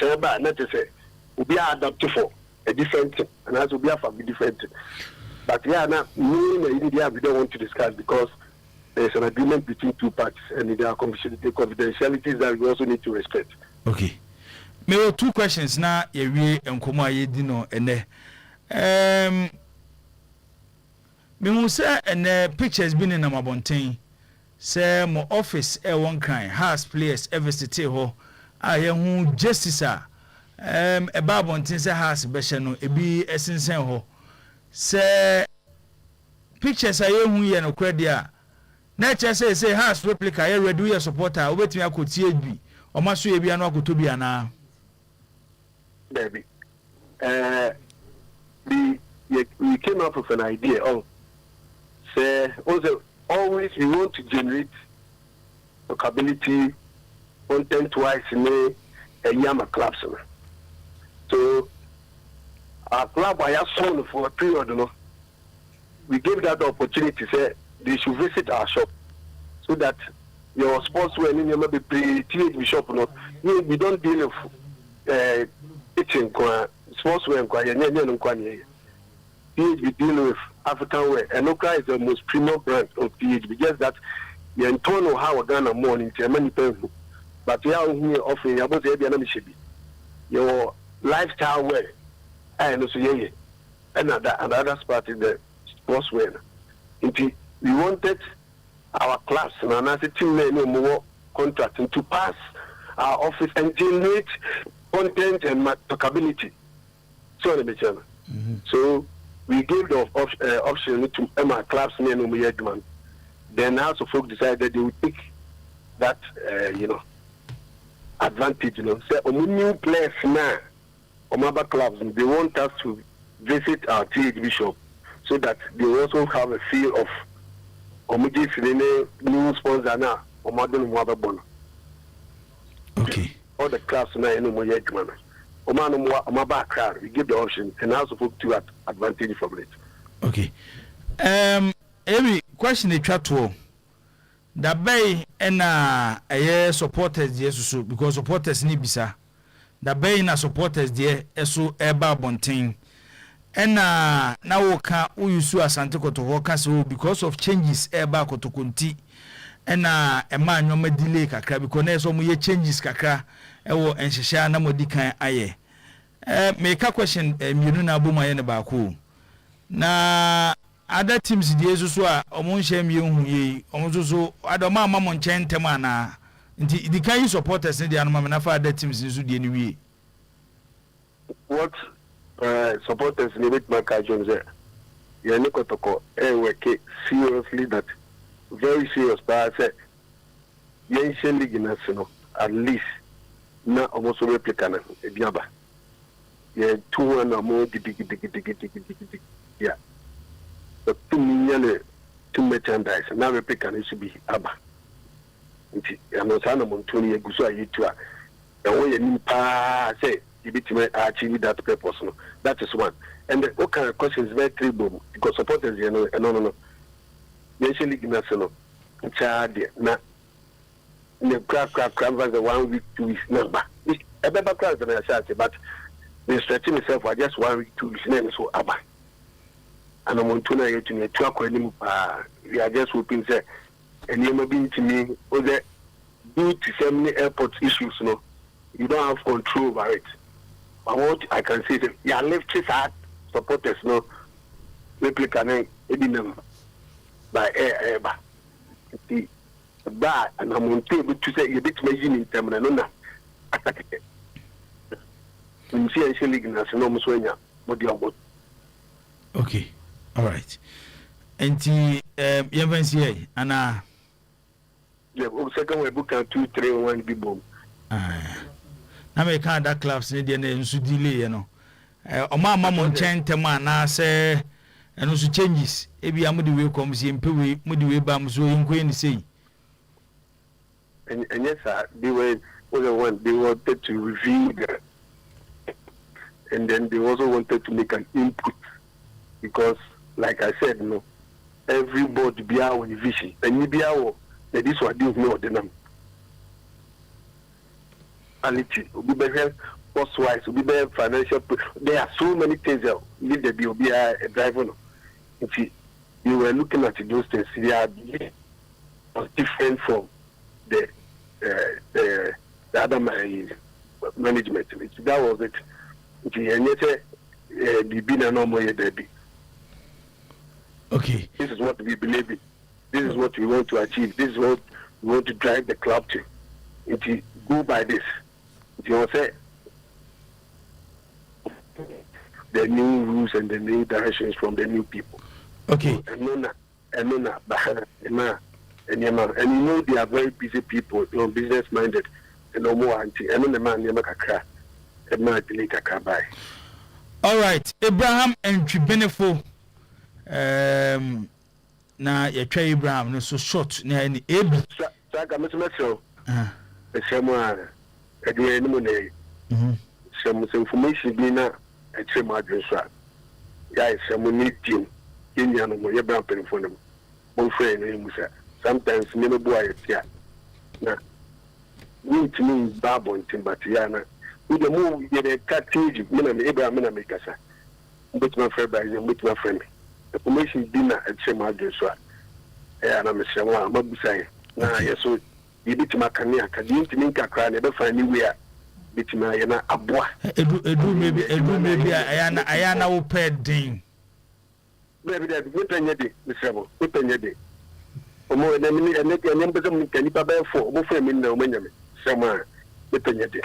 cyber, not to say, will be adapted for a different thing, and as will be a different thing. But yeah, now we don't want to discuss because there's an agreement between two parties, and there are confidentialities that we also need to respect. Okay. There are 2 questions now. We dino and me say and pictures been in my bontain. Say my office one kind has players ever city ho. I am justice a babontin say has beshe no ebi esensen ho. Say pictures are you here no credit a nature say has replica you ready your supporter obetimi akoti ebi o maso ebi anu akoto bi ana baby we came up with an idea of say also always we want to generate vocabulary content wise in a Yama club. So our club I have sown for a period, we gave that opportunity, say they should visit our shop so that your sportswear in your maybe THB shop, we don't deal with eating sportswear THB deal with African wear, and Okra is the most premium brand of THB. Just that you don't know how we're gonna morning to many people, but we are here offering about the your lifestyle wear, and also another part in the sportswear. We wanted our class and as a team more contract to pass our office and generate content and marketability. So we gave the option to Emma clubs name Oyerepa. Then House of Folk decided they would take that advantage. Say new players now, Omaba clubs, they want us to visit our THB shop so that they also have a feel of Omuji new sponsor now, Omadon Mwababon. Okay. All the clubs now in Oyerepa. We give the option and also put to advantage from it. Okay. Every question is chat the bay and a supporters yes so because supporters need bisa the bay na supporters there so eba bonting and now can we use asante koto so because of changes eba koto konti and a man no delay kakra because na so mo changes kakra ewo enhihia na modi kan aye make a question mienu na abu maye ne ba ko na other teams the so a omon hye mi hu yi omon so adoma amamo nchen tem ana nti the kind supporters ne the anoma na fa other teams so the ni wi what supporters ni bit maka jones ya ni kotoko work seriously that very serious but I said yen league na no at least na almost replica na ebiaba ye 2-1 na mo digi yeah the 2 million to merchandise na replica na should be aba nti ano sana mo ntoni eguso ayitu a na wo ye nimpa say ibitime achieve that purpose no that is one and the what kind of questions very triple because supporters you know no yen league na no nchaade na ne crack the 1 week 2 weeks number ebeba class na share but they stretching myself for just 1 week 2 weeks na so aba and I'm on to na yet to akwa we are just hoping say any ma bi ntimi o the due to so many airport issues no you don't have control over it but what I can say is you left his heart supporters no replica na edinam by air ba ba and I'm able to say a bit imagine in terms of no attack it. When see a league national muswenya what do you okay all right and the see and yeah second we book 2 3 1 big bomb na me kan that clubs ne de na nsu delay you know o ma mo nchen tem ana say eno so changes ebi amudi we come see mpewe mudi we ba mo so yinkwe ni say. And yes, they were the one they wanted to review that, and then they also wanted to make an input because, like I said, you know, everybody be our vision, and you be our that this what do know the name. Quality, we be better cost-wise, we be better financial. There are so many things that need to be a driver. If you were looking at those things, they are different from the other management. That was it. Okay. This is what we believe in. This is what we want to achieve. This is what we want to drive the club to. If go by this, if you say the new rules and the new directions from the new people. Okay. And you know they are very busy people, you know, business minded, and no more anti. And the man never cry, and man later can buy. All right, Abraham and Tribenefo. Na you try Abraham no so short na any Ab. Saka Mr. The same one. I do any money. Some information being a trim address. Yeah, some need team. Indian or Abraham pen for them. One friend name sometimes never boy it yeah. Now we to me Babo and Timbatiana. With the move you get a cat cage, Abraham and America. But my friend by them with my friend. The information dinner at same address. And I'm a Shawa, Mabusai. Now yes, so you bit my canoe, can you make a cry never find anywhere. Bit my abwa. Edu maybe Ayana will pay ding. Maybe that we pay your day, Mr. Mo, we pay your day. More than a number of can you buy for more for me no minimum. Somewhere, we pay your day.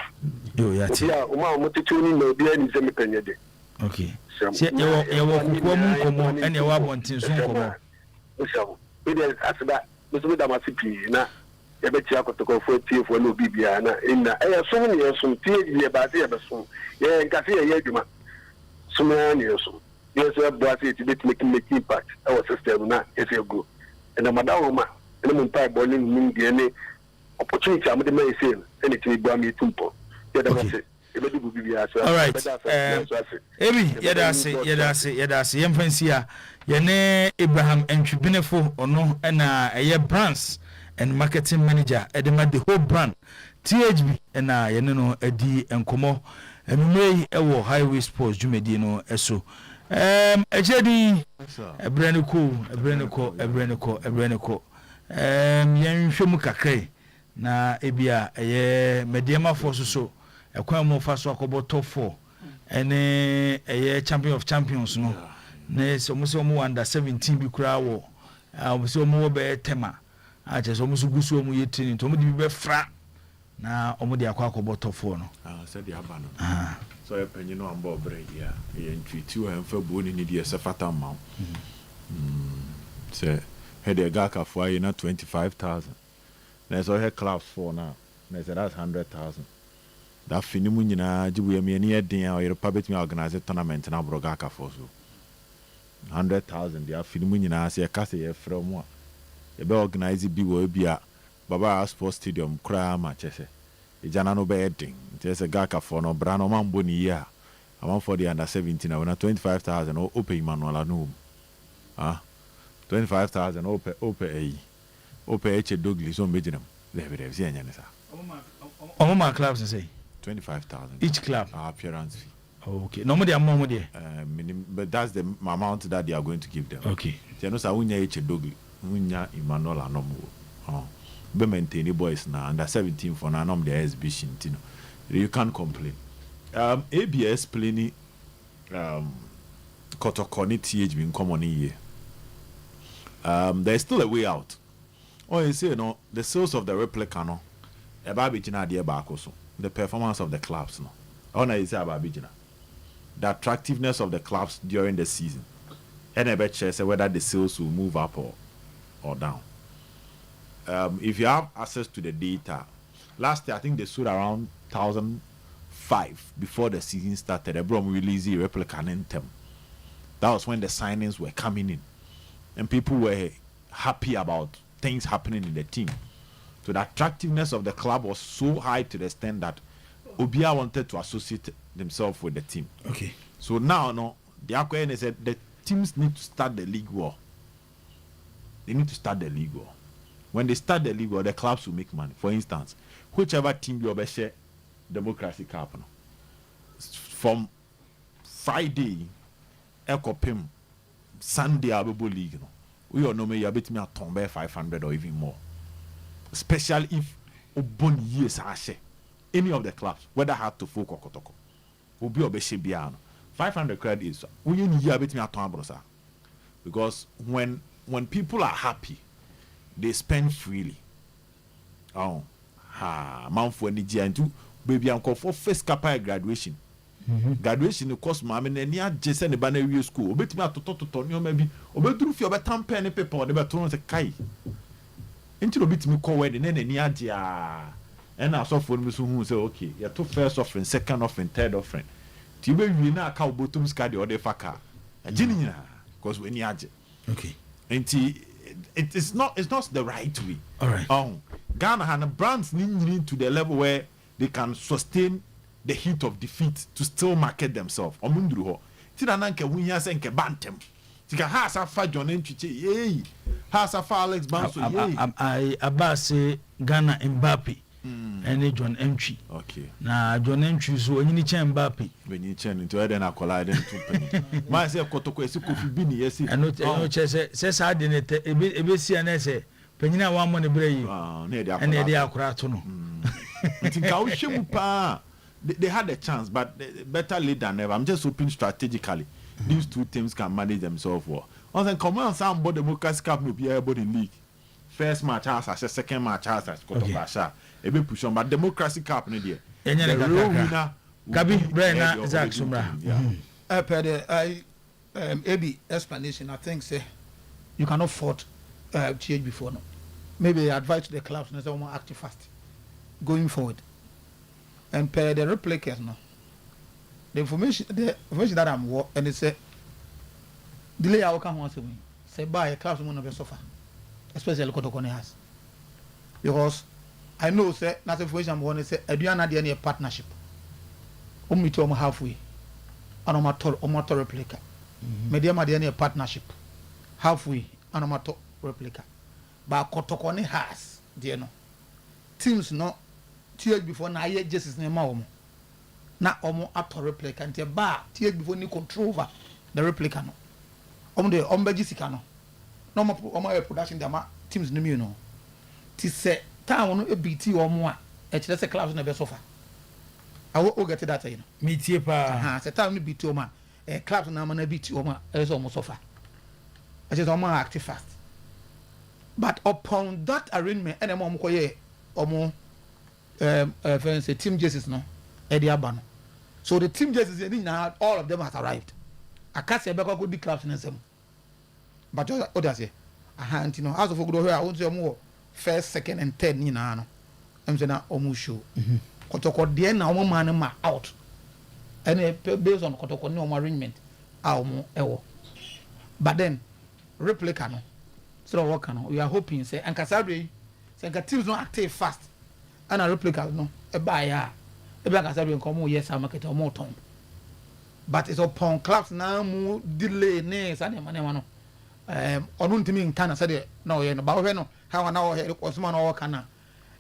Do ya? Yeah, Multitude no be any semi pay your day. Okay. You walk one and you want to so. So, it is after that, Mr. Damasipi, now. I bet you have to go for tea for no Bibiana in the so many years from tea about the other soon. Yeah, and Cafe Yeduma. So many years. Yes, I brought it to making the impact. Our sister will not, if you go. And the Madama, and the Mumpai boiling mean the opportunity. I'm the may say anything by me to put. All right. Ebi yedase yemfansia yene Abraham Entwibinefo ono na eye brands and marketing manager edema the whole brand THB na yene no edi enkomo emumei ewo highway sports jumedi no eso ejedi ebreniko yenhwemu kakrai na ebia eye mediama force so ekwan mo fa so akobo top 4 ene eye champion of champions no na so mo under 17 bi kura wo so mo be tema a je so mo gusu mo yetini to mo di be fra na omo di akobo top 4 no said the abano so e penyi no ambo bread ya e ntwiti o emfa bu ni di ese fata ma se he de gaka fo ayi na 25,000 na so he class 4 now na say that's 100,000 that finimu nyina jibu ya mieni edin a Oyerepa betimi organize tournament na broga aka for so 100,000 dia finimu nyina se ka se ye from a e be organize bi wo bia baba sports stadium kra ma chese e jana no be edin se gaka for no bra no mambo ni ya am for the under 17 na 25,000 o open manual no 25,000 open eche dogli so mbejinam there see anya nisa Oma clubs say 25,000 each club appearance fee. Okay, no more there. But that's the amount that they are going to give them. Okay. You know, so unya eche dogli, unya Emmanuel anomu. Be maintain boys na under 17 for na nom the exhibition. You can't complain. ABS plenty Kotokoni TH being common here. There's still a way out. Oh, you see, the sales of the replica no. About the performance of the clubs no. Oh, no, you say about the attractiveness of the clubs during the season. And I bet you say whether the sales will move up or down. If you have access to the data, last year I think they sold around 1,005 before the season started. The Brom released a replica in them. That was when the signings were coming in, and people were happy about things happening in the team. So the attractiveness of the club was so high to the extent that Obia wanted to associate themselves with the team. Okay. So now, the Aquarian said the teams need to start the league war. They need to start the league war. When they start the league war, the clubs will make money. For instance, whichever team you share Democracy Cup from Friday, Ekopim, Sunday, Abubu League. We all know me. You bet me at tombe 500 or even more. Especially if Obon years ashe any of the clubs, whether hard to folk or kotoko, will be obeshe biano. 500 credits. We need you bet me at brosa. Because when people are happy, they spend freely. Man for any and baby uncle for first kappa graduation. Graduation cost mammy and near Jason Banner school. Bet me at to maybe obedru fi obetam pen paper or the beton the kai. Into a bit me call wedding and any idea. And I saw for me who say, okay, you're two first offering, second offering, third offering. Tibe we na cow bottom sky or the faka. A genius, because we need okay. And it's not the right way. All right. Ghana and brands need to the level where they can sustain the heat of defeat to still market themselves. Omundruho. Tidananke winya senke bantem. Tika hasa fa John Entwiche yey. Hasa fa Alex Banso yey. I abase Ghana Mbappe. And John Entry. Okay. Na John Entry so only chen Mbappe. When you chen into then I collide them two penny. My say Kotoko esi Kofi Bini yesi. I no say sad in it ebe si anese. Penyina wa mo ne bre yi. And e dey akura to no. Tika o hwemu pa. They had a chance, but better late than never. I'm just hoping strategically these two teams can manage themselves well. On the command some body Democracy Cup no be able in league. First match has as second match has as Kotobasha. A bit push on, but Democracy Cup no there. The real winner Gabi Brena Zach Sumra. Per the AB explanation, I think say you cannot afford change before no. Maybe advise to the clubs and say more active fast going forward. And per the replicas no. The information that I'm and they say delay our come once a week. Say buy a class one of your sofa, especially Kotokone has. Because I know say not information I'm going to say Adriana the partnership. meet you halfway. And I'm a replica. Medium a partnership. Halfway, and I'm a replica. But Kotokone has, dear no. Teams no, 2 years before na year just is name omo. Na omo ato replica until bar 2 years before ni control over the replica no. De ombe jisika no. No omo production dama teams no me no. Ti say time no e BT omo a e kire say clubs na be sofa. I will get that you know. Me tie pa. Say time no BT omo a clubs na ma na BT omo e so omo sofa. I just omo active fast. But upon that arrangement and omo ko ye omo friends say team jerseys no e dey aba no. So the team jerseys now all of them has arrived. I can't say because good clubs in them. But what does say? You know, as of good here, I want to more first, second, and third. You know, I'm saying almost show. Kotoko the na omo man ma out. And based on Kotoko no arrangement, omo ewo. But then replica no. So what can we are hoping say and Kasabre say teams not active fast. And a replica no e buy ya. E be Kasabre come yes market or more ton. But it's upon clubs now more delay ne sa ne no. Onu ntimi ntana said no ye no ba we no how now he Osman or kana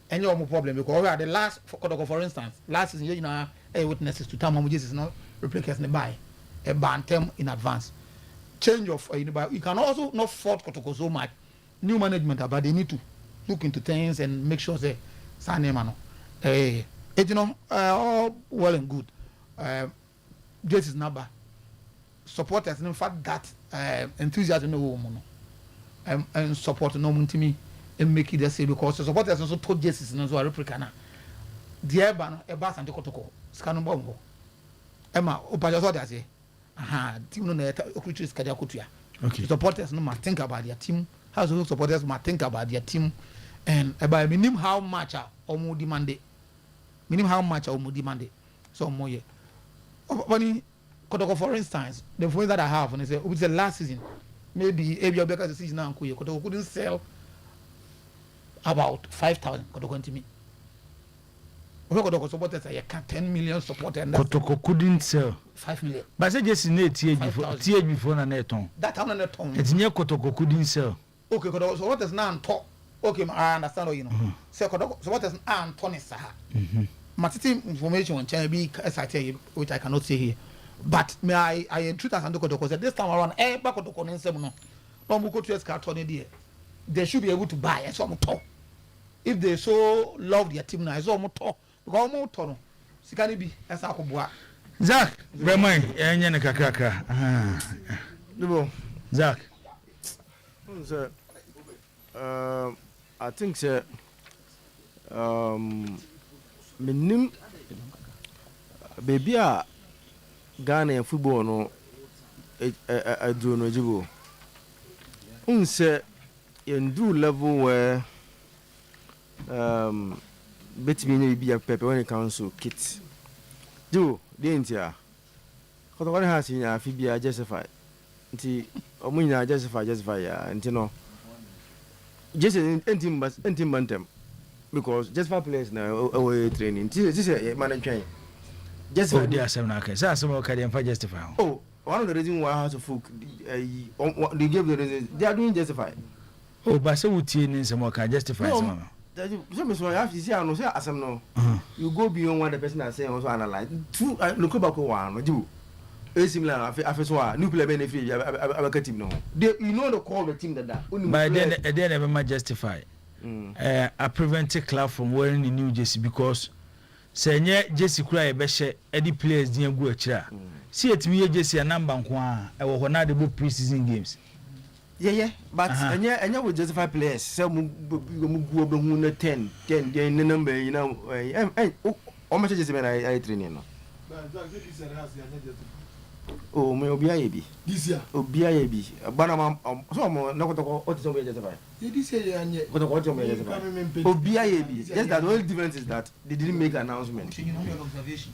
any more problem because we are the last for instance last season you know witnesses to time Jesus no replicas ne buy a bantem in advance change of you can also not fault Kotoko so much new management but they need to look into things and make sure say sanema no you know all well and good this is number supporters in fact that enthusiasm no and support no muntimi and make it say because the supporters also told Jesus no so replica na the eba no eba sante Kotoko skanu bombo ema opaja so that say team no na okruchi skadia kotua okay supporters no must think about their team how so supporters must think about their team and about minimum how much omo demand minimum how much omo demand so more ye Bonnie Kotoko, for instance, the voice that I have, and I say, it was the last season, maybe every because the season now, Kotoko couldn't sell about 5,000. Kotoko to me. Kotoko supporters are 10 million supporters. Kotoko couldn't sell 5 million. But I said just in TH before na neton. That on a ton. It's near Kotoko couldn't sell. Okay, Kotoko supporters now on top. Okay, I understand what you know. So Kotoko supporters now on Tony Saha. Matiti information on China be which I cannot say here. But may I entreat us and Kotoko said this time around back Kotoko in seven no go to carton there. They should be able to buy some top. If they so love their team now, it's almost top. Because more tono. Sikani be as I could Zach, Bremen, and Kakaka. Zach. Sir, I think, sir, minim baby Ghana and football no do no jibo. Unse in do level where bet me be a paper when it comes to kits. Do the intia. Because what has in a fibia justify. Nti omunya justify ya nti no. Just intim bantem. Because justify players now away training. This is a management. Just for the assembly, okay. So, some of them justify. Oh, one of the reasons why House of Folk they gave the reason they are doing justify. Oh, but so would you some more can justify some. So I have to say, I know, say, as I know, you go beyond what the person is saying, also analyze. True, look back one, do a similar affair, new player benefit, I get him no. You know the call the team that. But then they never might justify. I prevented club from wearing the new jersey because. Senye Jesse cry beshe any players didn't go a see it me Jesse a number one I will not the book preseason games. Yeah, but and yeah with justify players some go 10 the number you know how much is I training now. Oh me obiayebi this year obiayebi bana so mo na kotoko otiso be justify this year anye kotoko otiso be justify obiayebi just that the only difference is that they didn't make an announcement.